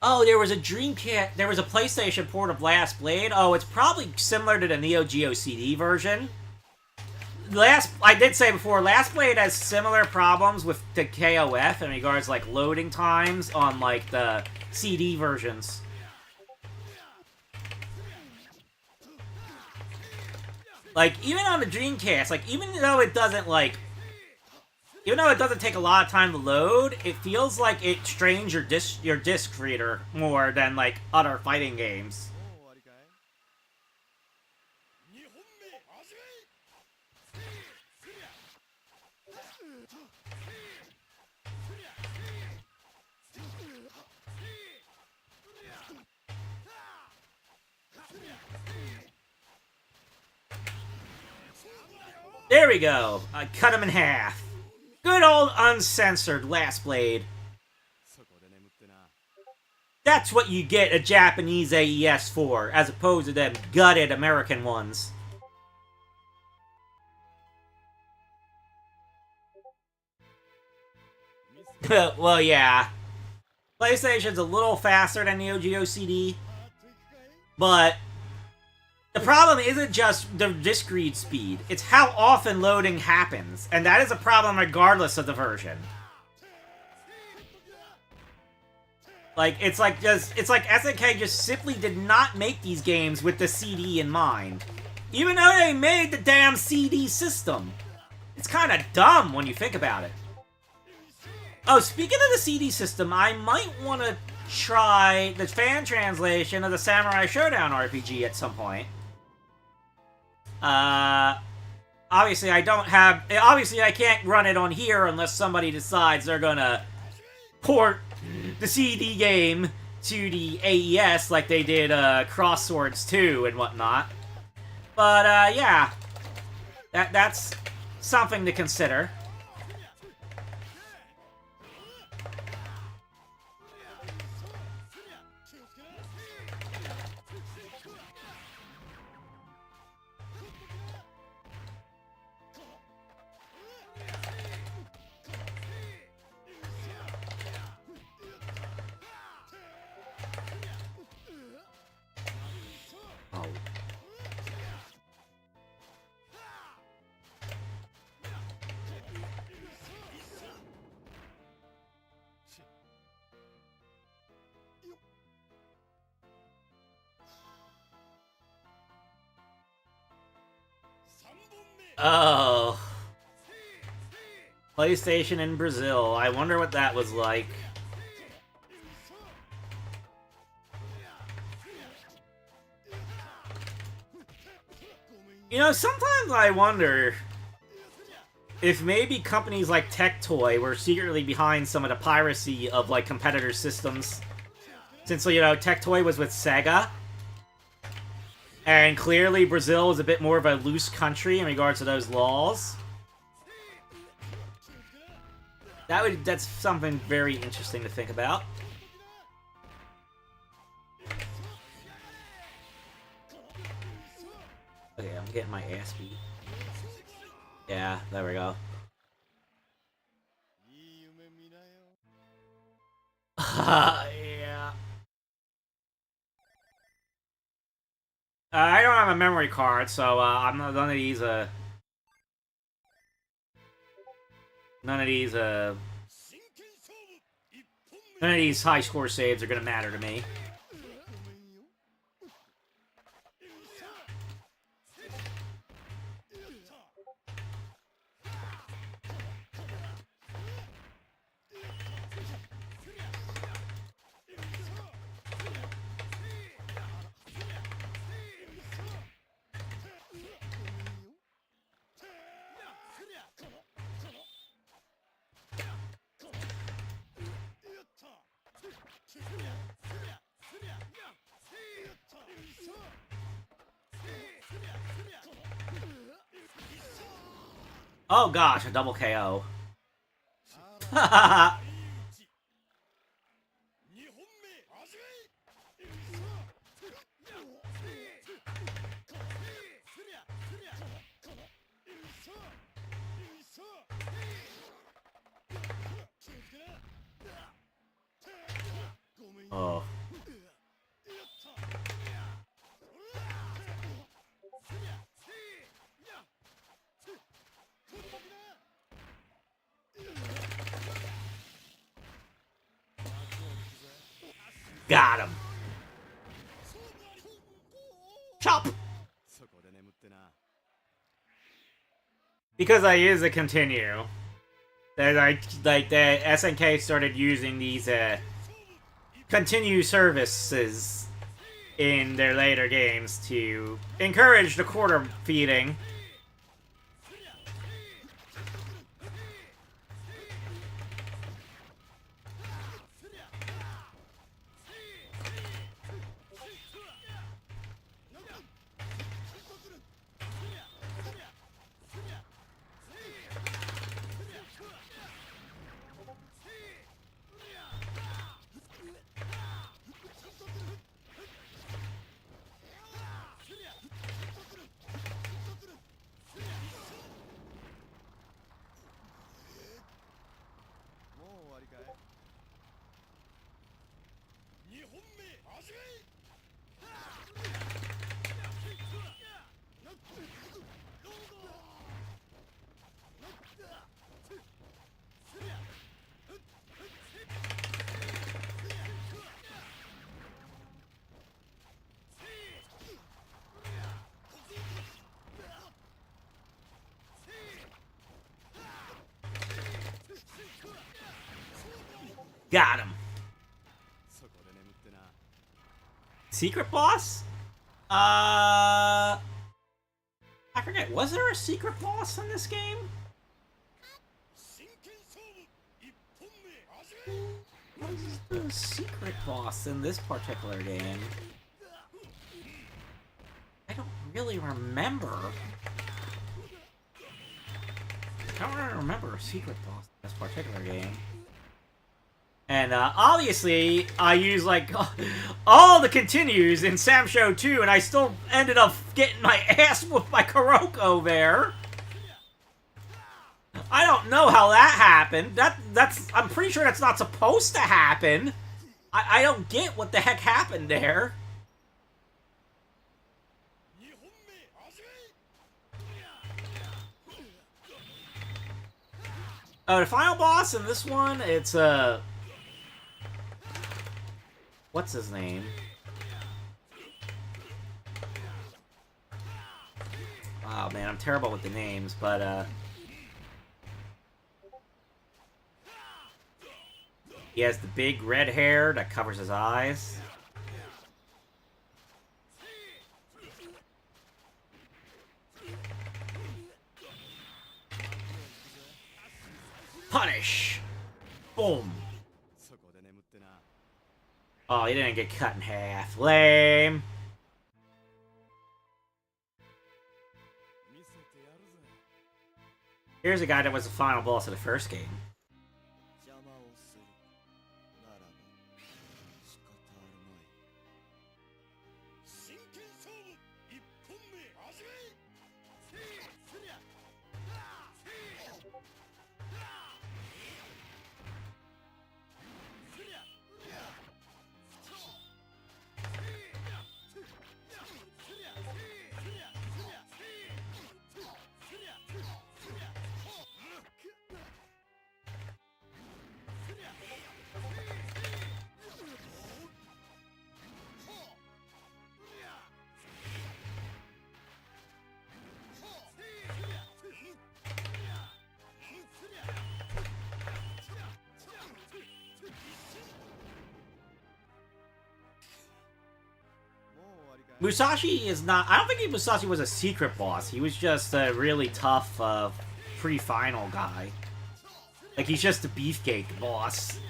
Oh, there was a PlayStation port of Last Blade. Oh, it's probably similar to the Neo Geo CD version. I did say before, Last Blade has similar problems with the KOF in regards to, like, loading times on, like, the CD versions. Like, even on the Dreamcast, like, even though it doesn't take a lot of time to load, it feels like it strains your disc reader more than, like, other fighting games. There we go. I cut him in half. Good old uncensored Last Blade. That's what you get a Japanese AES for, as opposed to them gutted American ones. Well, yeah. PlayStation's a little faster than Neo Geo CD, but The problem isn't just the disk read speed, it's how often loading happens, and that is a problem regardless of the version. Like, it's like SNK just simply did not make these games with the CD in mind. Even though they made the damn CD system. It's kind of dumb when you think about it. Oh, speaking of the CD system, I might want to try the fan translation of the Samurai Showdown RPG at some point. Obviously I can't run it on here unless somebody decides they're gonna port the CD game to the AES like they did, Cross Swords 2 and whatnot. But, yeah. That's something to consider. Oh. PlayStation in Brazil. I wonder what that was like. You know, sometimes I wonder if maybe companies like Tectoy were secretly behind some of the piracy of, like, competitor systems. Since, you know, Tectoy was with Sega. And clearly Brazil is a bit more of a loose country in regards to those laws. That's something very interesting to think about. Okay, I'm getting my ass beat. Yeah, there we go. Yeah. I don't have a memory card, so none of these high score saves are gonna matter to me. Oh gosh, a double KO. Oh. Got him. Chop! Because I use a continue. Like the SNK started using these continue services in their later games to encourage the quarter feeding. Got him. Secret boss? I forget. Was there a secret boss in this game? Was there a secret boss in this particular game? I don't really remember. I don't really remember a secret boss in this particular game. And obviously, I used like all the continues in Sam Show 2, and I still ended up getting my ass whooped by Kuroko there. I don't know how that happened. I'm pretty sure that's not supposed to happen. I don't get what the heck happened there. The final boss in this one, it's what's his name? Oh man, I'm terrible with the names, but he has the big red hair that covers his eyes. Punish! Boom! Oh, he didn't get cut in half. Lame! Here's a guy that was the final boss of the first game. Musashi is not... I don't think Musashi was a secret boss. He was just a really tough, pre-final guy. Like, he's just a beefcake boss.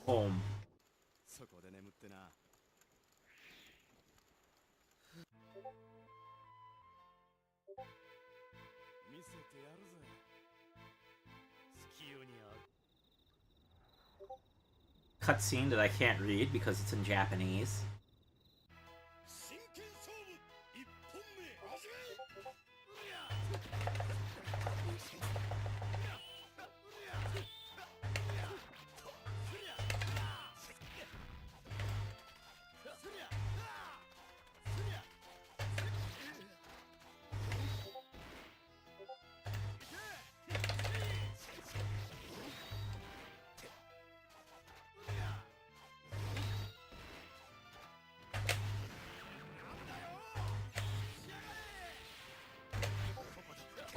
Boom. Cutscene that I can't read because it's in Japanese.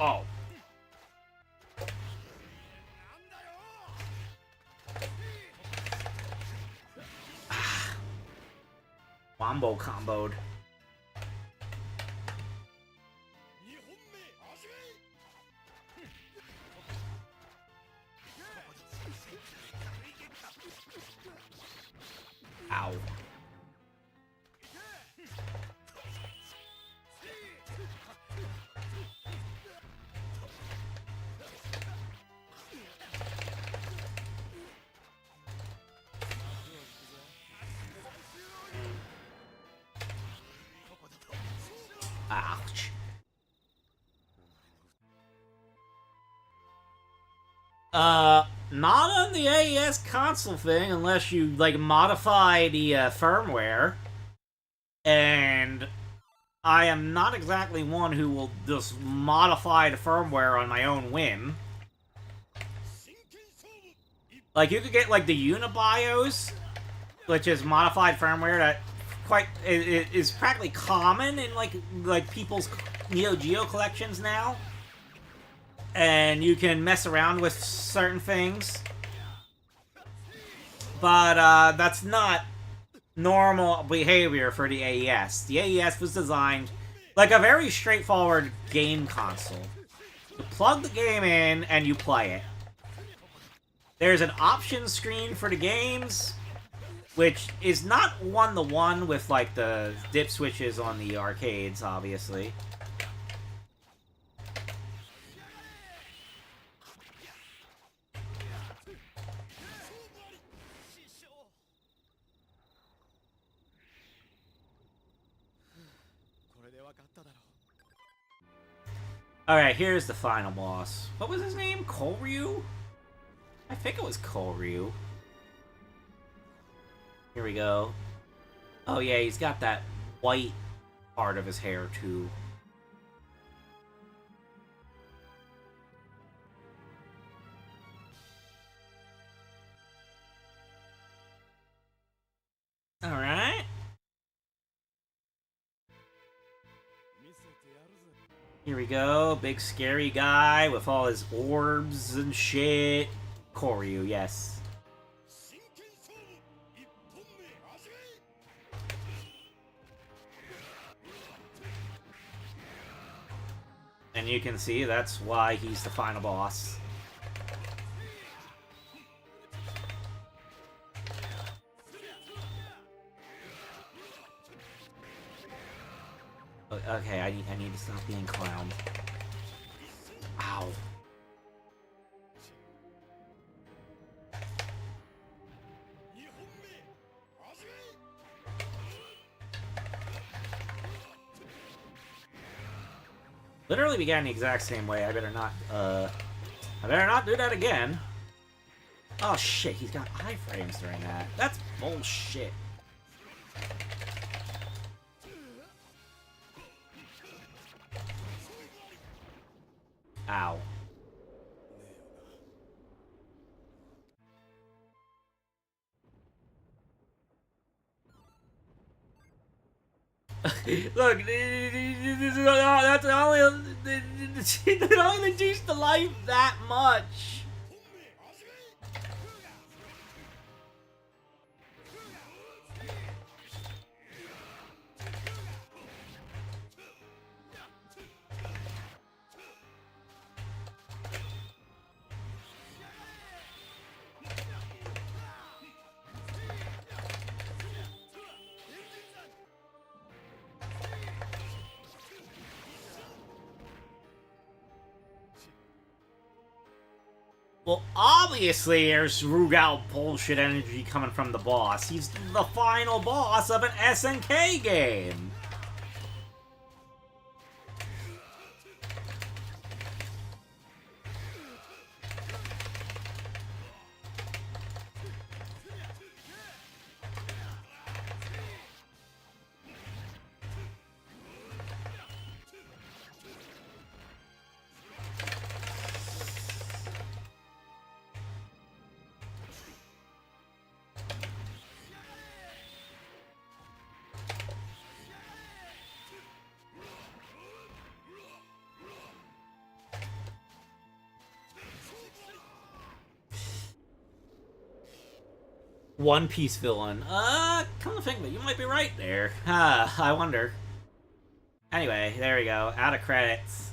Oh. Wombo comboed. Ow. Ouch. Not on the AES console thing unless you, like, modify the firmware. And I am not exactly one who will just modify the firmware on my own whim. Like, you could get, like, the Unibios, which is modified firmware that is practically common in, like people's Neo Geo collections now. And you can mess around with certain things. But, that's not normal behavior for the AES. The AES was designed like a very straightforward game console. You plug the game in and you play it. There's an options screen for the games, which is not one-to-one with, like, the dip switches on the arcades, obviously. Alright, here's the final boss. What was his name? Koryu? I think it was Koryu. Here we go. Oh yeah, he's got that white part of his hair too. Alright. Here we go, big scary guy with all his orbs and shit. Koryu, yes. And you can see that's why he's the final boss. Okay, I need to stop being clowned. Ow. Literally began the exact same way. I better not do that again. Oh shit, he's got iframes during that. That's bullshit. Ow. Look, that's only they only reduced the life that much. Well, obviously there's Rugal bullshit energy coming from the boss. He's the final boss of an SNK game. One Piece villain. Come to think of it, you might be right there. I wonder. Anyway, there we go. Out of credits.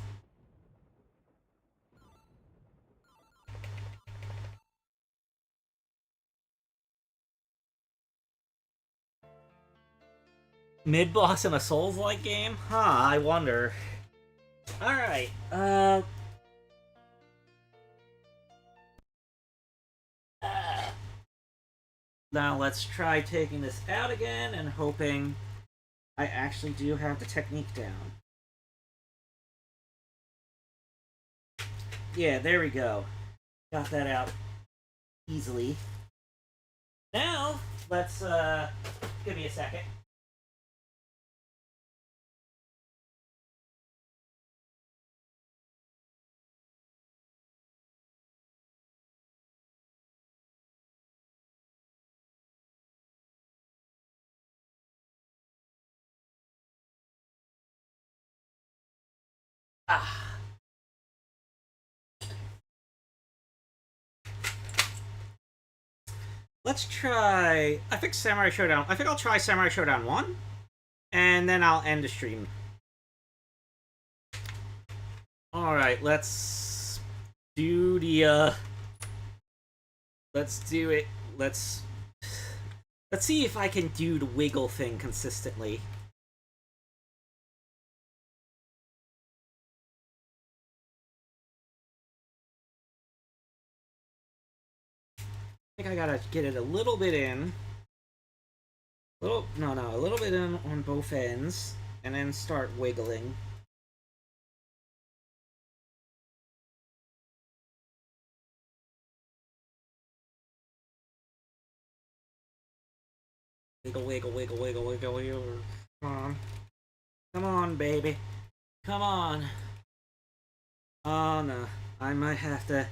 Mid-boss in a Souls-like game? Huh, I wonder. Alright, now let's try taking this out again and hoping I actually do have the technique down. Yeah, there we go. Got that out easily. Now, let's, give me a second. Let's try... I think Samurai Showdown... I think I'll try Samurai Showdown 1. And then I'll end the stream. Alright, let's do the, let's do it. Let's see if I can do the wiggle thing consistently. I think I gotta get it a little bit in. A little bit in on both ends, and then start wiggling. Wiggle, wiggle, wiggle, wiggle, wiggle, wiggle. Come on. Come on, baby. Come on. Oh, no. I might have to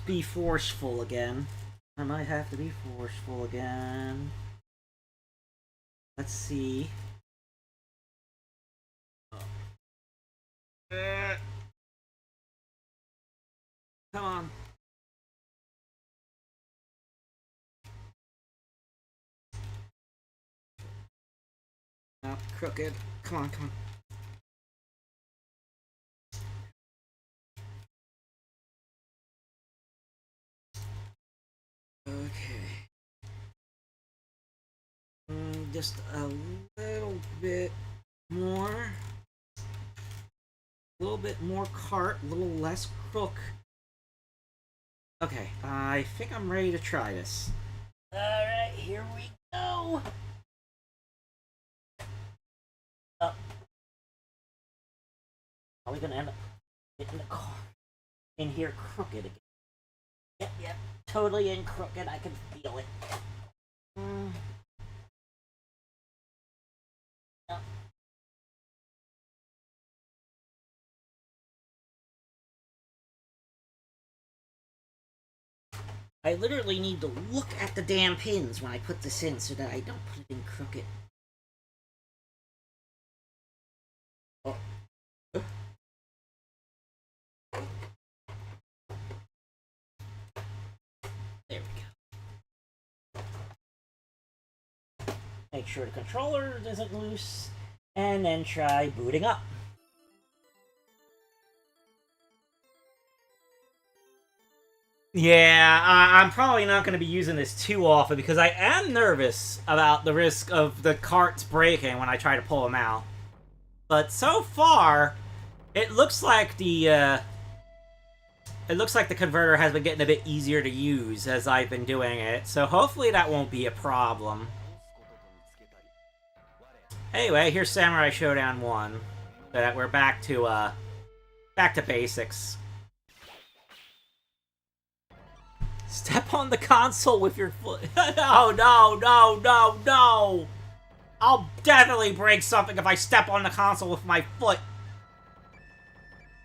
be forceful again. Let's see. Come on. No, crooked. Come on, come on. Okay. Just a little bit more. A little bit more cart, a little less crook. Okay, I think I'm ready to try this. Alright, here we go. Oh. Are we gonna end up getting the car in here crooked again? Yep, totally in crooked, I can feel it. Yep. I literally need to look at the damn pins when I put this in so that I don't put it in crooked. Oh. There we go. Make sure the controller isn't loose, and then try booting up. Yeah, I'm probably not going to be using this too often because I am nervous about the risk of the carts breaking when I try to pull them out. But so far, it looks like the converter has been getting a bit easier to use as I've been doing it. So hopefully that won't be a problem. Anyway, here's Samurai Showdown 1. So that we're back to basics. Step on the console with your foot. No, no, no, no, no! I'll definitely break something if I step on the console with my foot.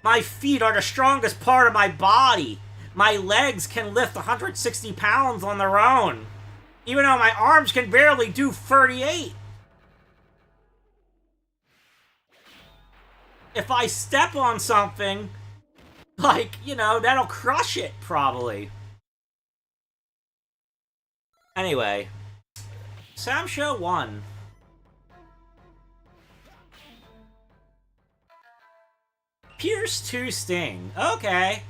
My feet are the strongest part of my body. My legs can lift 160 pounds on their own. Even though my arms can barely do 38. If I step on something, like, you know, that'll crush it, probably. Anyway, Sam Show 1. Pierce to Sting. Okay.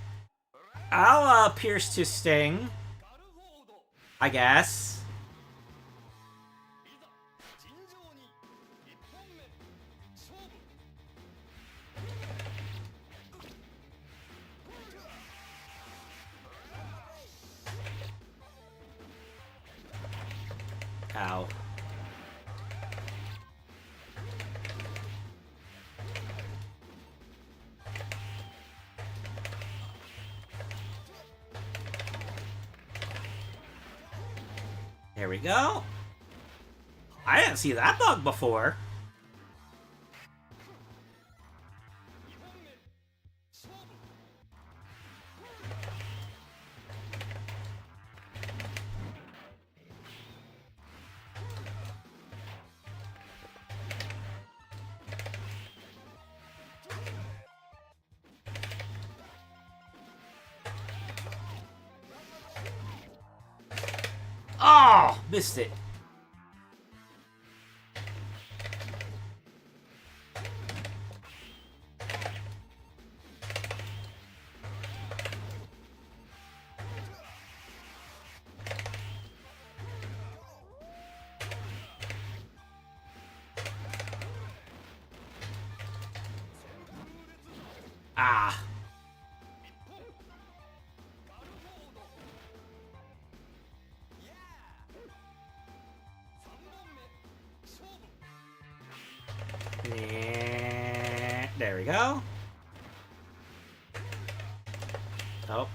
I'll, Pierce to Sting. I guess. Ow. There we go. I didn't see that bug before. Oh, missed it. Ah. Yeah. There we go. Oh.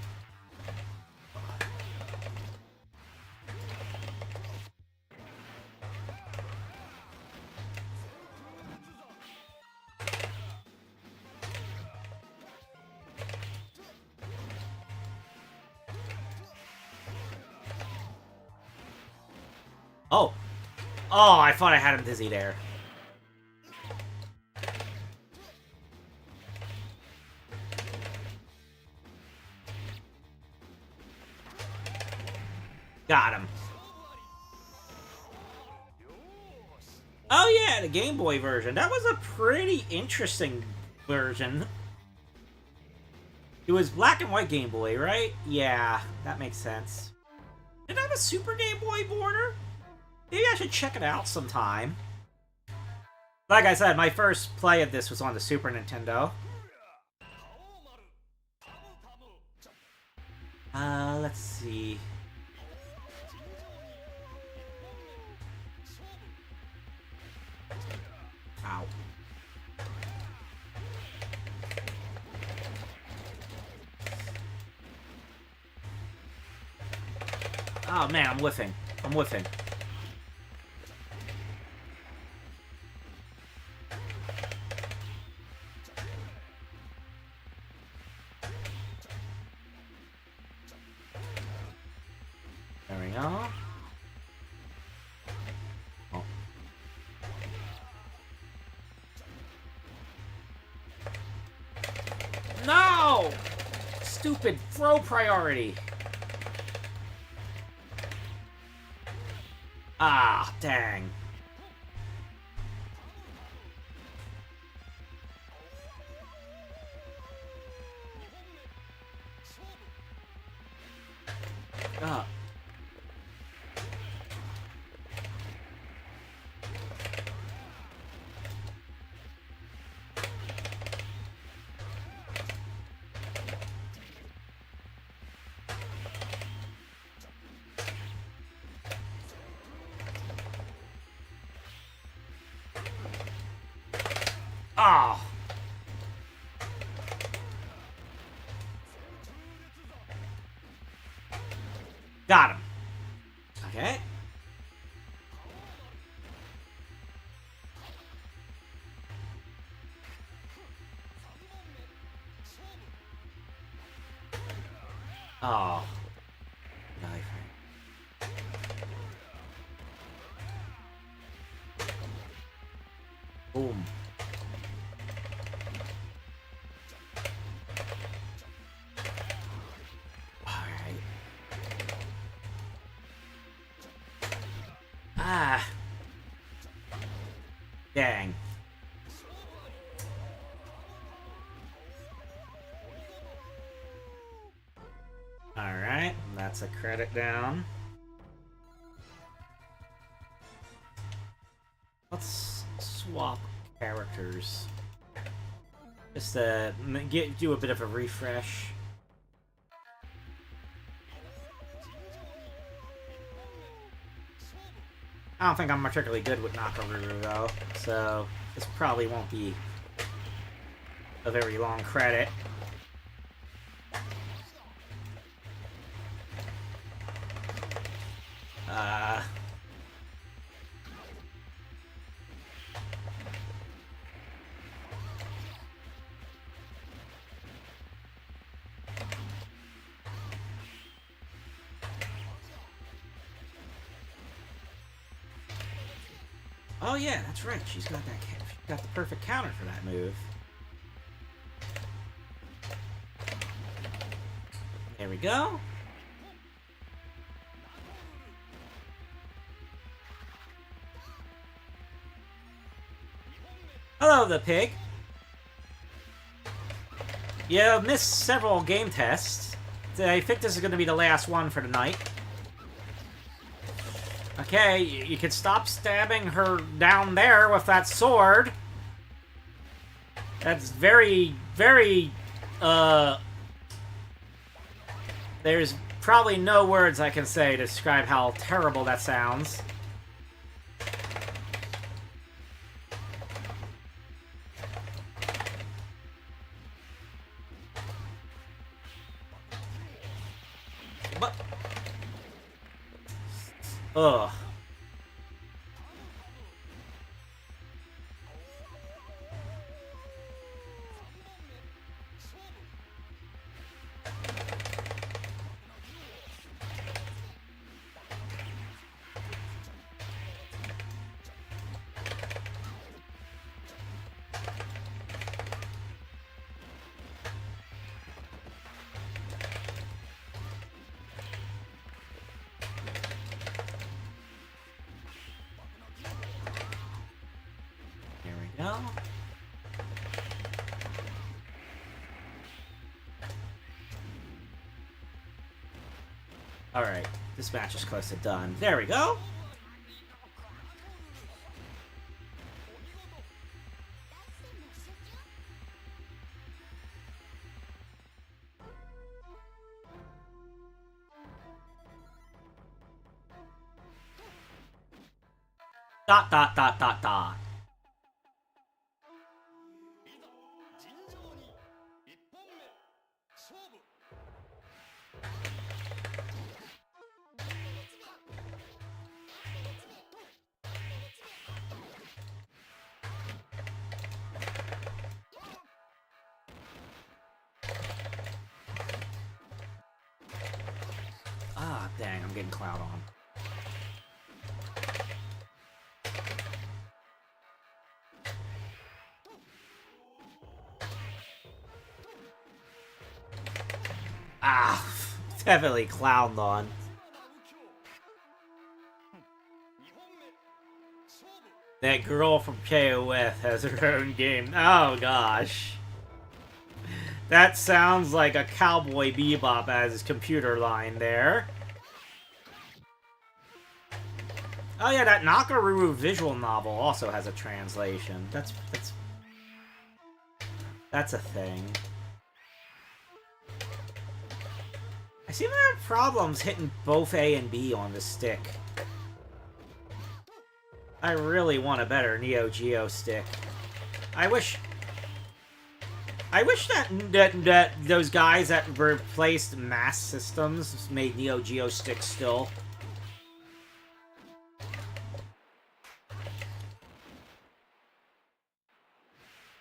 Oh. Oh, I thought I had him dizzy there. Got him. Oh yeah, the Game Boy version. That was a pretty interesting version. It was black and white Game Boy, right? Yeah, that makes sense. Did it have a Super Game Boy border? Maybe I should check it out sometime. Like I said, my first play of this was on the Super Nintendo. Let's see. Ow. Oh man, I'm whiffing. I'm whiffing. There we go. Oh. No! Stupid throw priority. Ah, dang. Ah. Oh. Got him. Okay. Oh. Knife. Boom. Alright. Ah. Dang. Alright, that's a credit down. Let's swap characters. Just to do a bit of a refresh. I don't think I'm particularly good with Nakaruru, though, so this probably won't be a very long credit. Oh yeah, that's right. She's got the perfect counter for that move. There we go. Hello, the pig. You missed several game tests. I think this is going to be the last one for tonight. Okay, you can stop stabbing her down there with that sword. That's very, very, there's probably no words I can say to describe how terrible that sounds. But... ugh. No. Alright, this match is close to done. There we go! Dot dot dot dot dot. Ah, dang, I'm getting Cloud on. Ah, definitely Cloud on. That girl from KOF has her own game. Oh, gosh. That sounds like a Cowboy Bebop as his computer line there. Oh yeah, that Nakaruru visual novel also has a translation. That's a thing. I seem to have problems hitting both A and B on the stick. I really want a better Neo Geo stick. I wish that those guys that replaced mass systems made Neo Geo sticks still.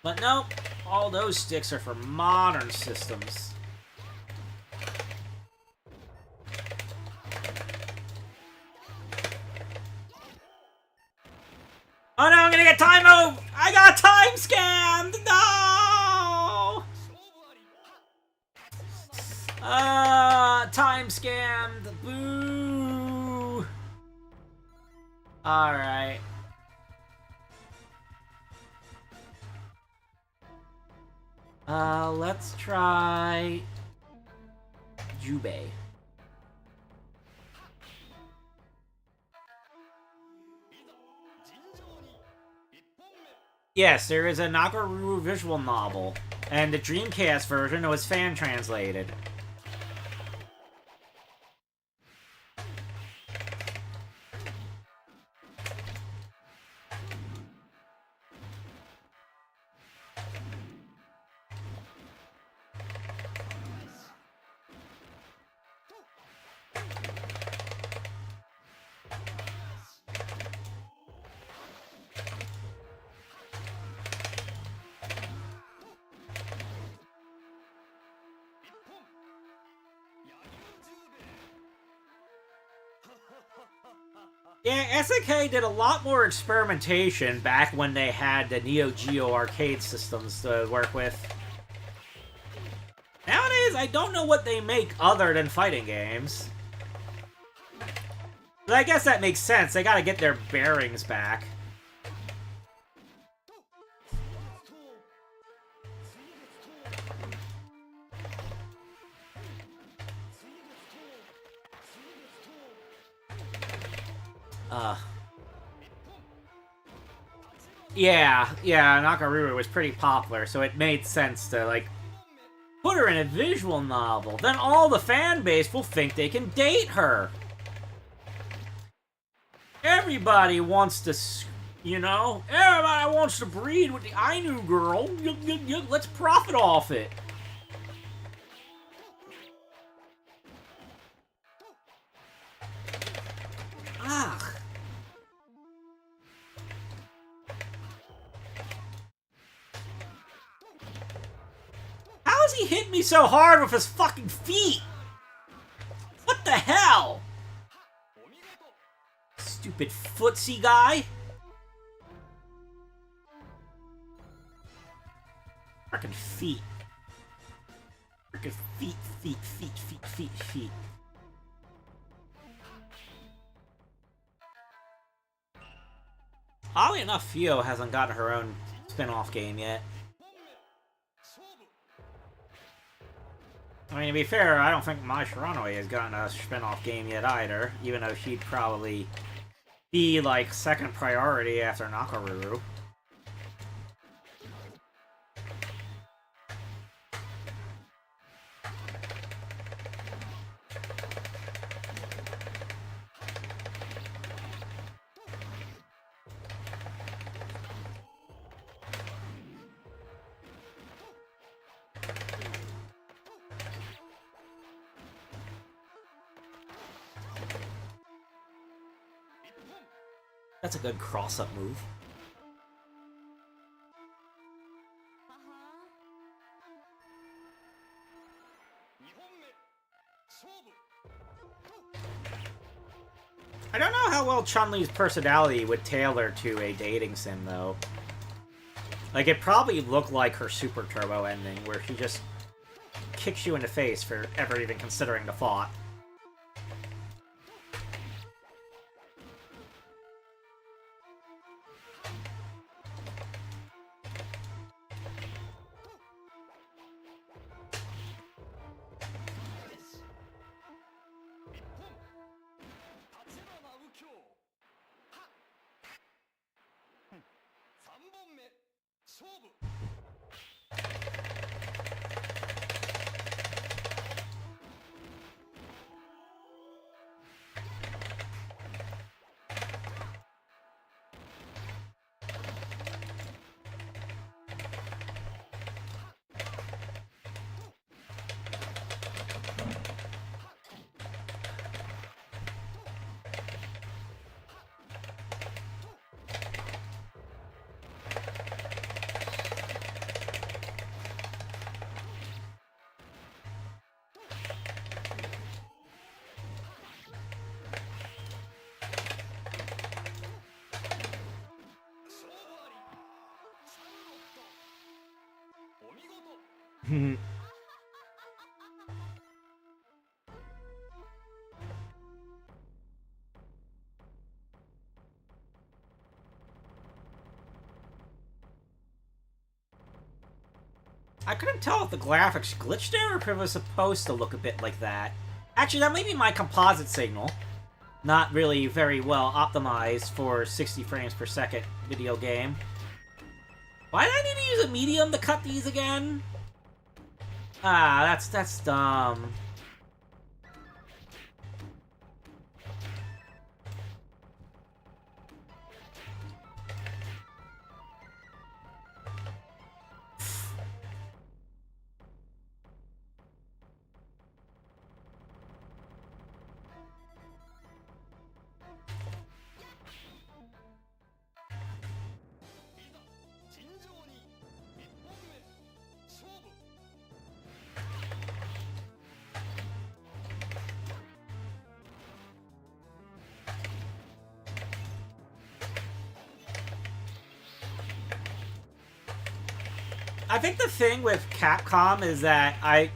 But nope, all those sticks are for modern systems. Oh no, I'm gonna get time moved! I got time scammed! No! Time scammed. Boo! Alright. Let's try... Jubei. Yes, there is a Nakaruru visual novel, and the Dreamcast version was fan-translated. Yeah, SNK did a lot more experimentation back when they had the Neo Geo arcade systems to work with. Nowadays, I don't know what they make other than fighting games. But I guess that makes sense. They gotta get their bearings back. Yeah, Nakaruru was pretty popular, so it made sense to, like, put her in a visual novel. Then all the fan base will think they can date her. Everybody wants to, you know, everybody wants to breed with the Ainu girl. Let's profit off it. Ugh. How has he hit me so hard with his fucking feet? What the hell? Stupid footsie guy. Frickin' feet. Frickin' feet. Oddly enough, Fio hasn't gotten her own spin-off game yet. I mean, to be fair, I don't think Mai Shiranui has gotten a spin-off game yet either, even though she'd probably be, like, second priority after Nakaruru. That's a good cross-up move. I don't know how well Chun-Li's personality would tailor to a dating sim, though. Like, it probably looked like her Super Turbo ending, where she just kicks you in the face for ever even considering the thought. I couldn't tell if the graphics glitched there or if it was supposed to look a bit like that. Actually, that may be my composite signal. Not really very well optimized for 60 frames per second video game. Why did I need to use a medium to cut these again? Ah, that's dumb. I think the thing with Capcom is that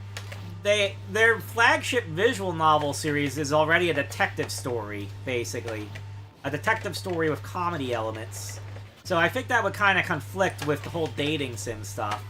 their flagship visual novel series is already a detective story, basically. A detective story with comedy elements. So I think that would kind of conflict with the whole dating sim stuff.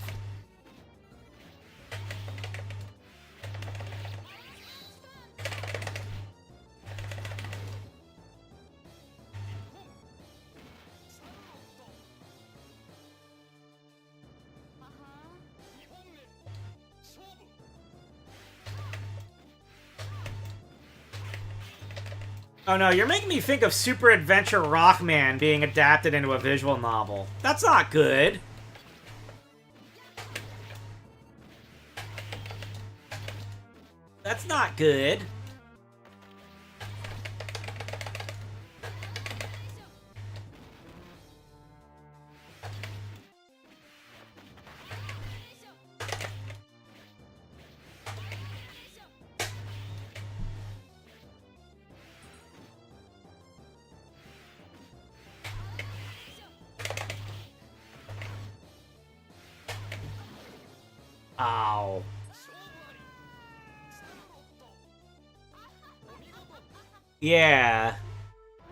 Oh no, you're making me think of Super Adventure Rockman being adapted into a visual novel. That's not good. That's not good. Ow. Yeah.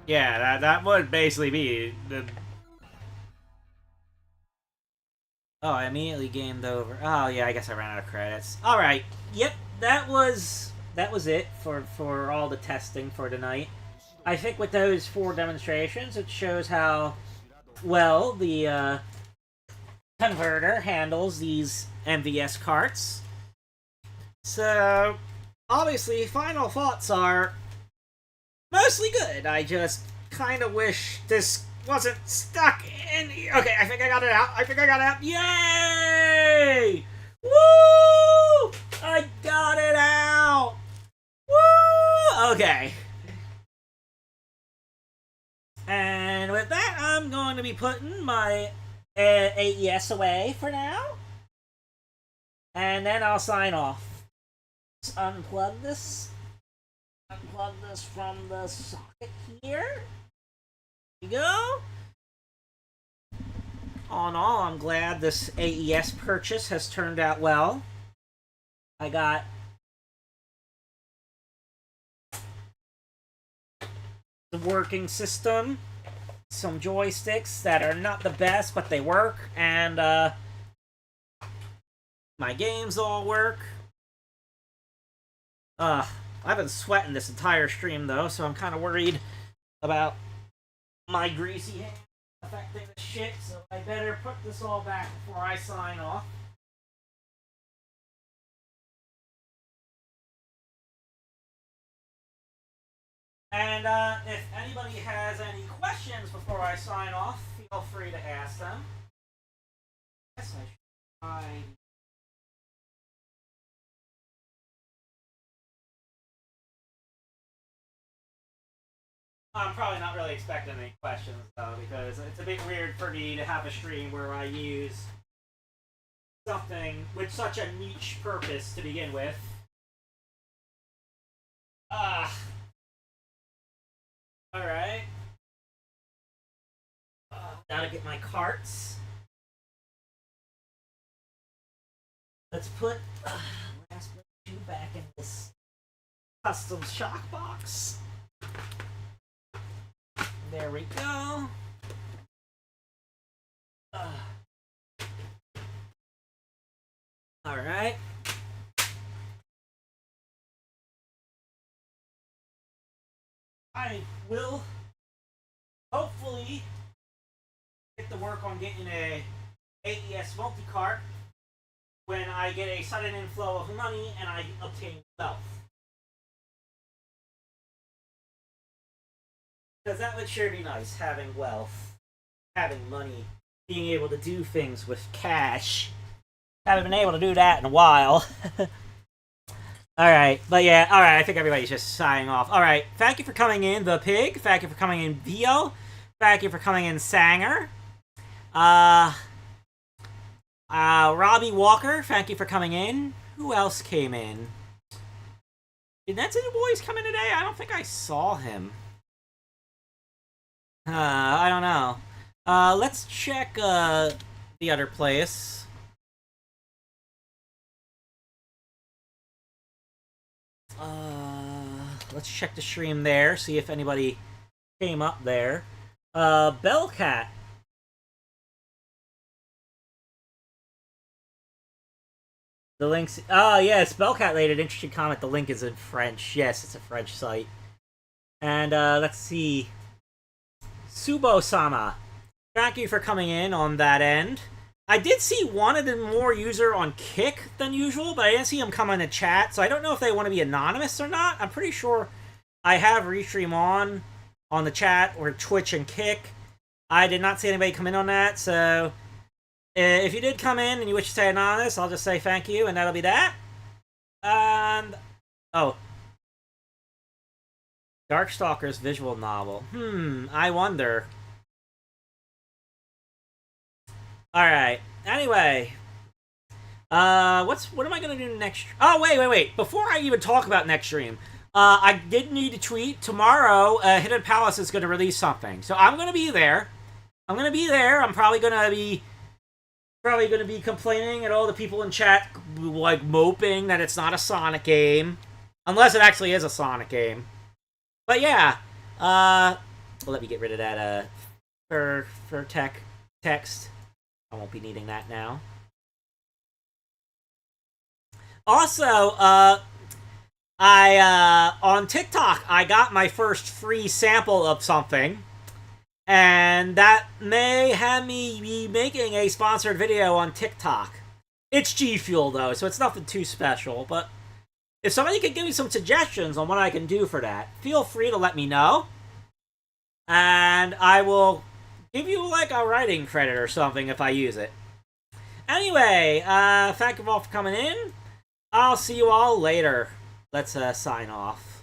Yeah, that would basically be the... Oh, I immediately gamed over. Oh, yeah, I guess I ran out of credits. Alright. Yep, that was it for all the testing for tonight. I think with those 4 demonstrations, it shows how well the converter handles these MVS carts. So, obviously, final thoughts are mostly good. I just kind of wish this wasn't stuck in... Okay, I think I got it out. I think I got it out. Yay! Woo! I got it out! Woo! Okay. And with that, I'm going to be putting my AES away for now. And then I'll sign off. Let's unplug this. Unplug this from the socket here. There you go. All in all, I'm glad this AES purchase has turned out well. I got the working system, some joysticks that are not the best, but they work, and my games all work. I've been sweating this entire stream, though, so I'm kind of worried about my greasy hands affecting the shit, so I better put this all back before I sign off. And if anybody has any questions before I sign off, feel free to ask them. Yes, I should try. I'm probably not really expecting any questions, though, because it's a bit weird for me to have a stream where I use something with such a niche purpose to begin with. Alright. Gotta get my carts. Let's put last two back in this custom shock box. There we go. Alright. I will hopefully get to work on getting a AES multi-cart when I get a sudden inflow of money and I obtain wealth. Because that would sure be nice, having wealth, having money, being able to do things with cash. Haven't been able to do that in a while. Alright, but yeah, alright, I think everybody's just signing off. Alright, thank you for coming in, The Pig. Thank you for coming in, Vio. Thank you for coming in, Sanger. Robbie Walker, thank you for coming in. Who else came in? Did Nancy Boys come in today? I don't think I saw him. I don't know. Let's check, the other place. Let's check the stream there, see if anybody came up there. Bellcat. The link's... Oh, yes, Bellcat made an interesting comment. The link is in French. Yes, it's a French site. And, let's see... Subo-sama, thank you for coming in on that end. I did see wanted and more user on Kick than usual, but I didn't see him come in the chat, so I don't know if they want to be anonymous or not. I'm pretty sure I have Restream on the chat, or Twitch and Kick. I did not see anybody come in on that, so if you did come in and you wish to say anonymous, I'll just say thank you, and that'll be that. And oh, Darkstalker's visual novel. I wonder. All right. Anyway, what am I gonna do next? Oh, wait. Before I even talk about next stream, I did need to tweet tomorrow. Hidden Palace is gonna release something, so I'm gonna be there. I'm probably gonna be complaining at all the people in chat, like moping that it's not a Sonic game, unless it actually is a Sonic game. But yeah, well, let me get rid of that for text. I won't be needing that now. Also, I on TikTok I got my first free sample of something, and that may have me be making a sponsored video on TikTok. It's G Fuel though, so it's nothing too special. But if somebody could give me some suggestions on what I can do for that, feel free to let me know, and I will give you like a writing credit or something if I use it. Anyway, thank you all for coming in. I'll see you all later. Let's sign off.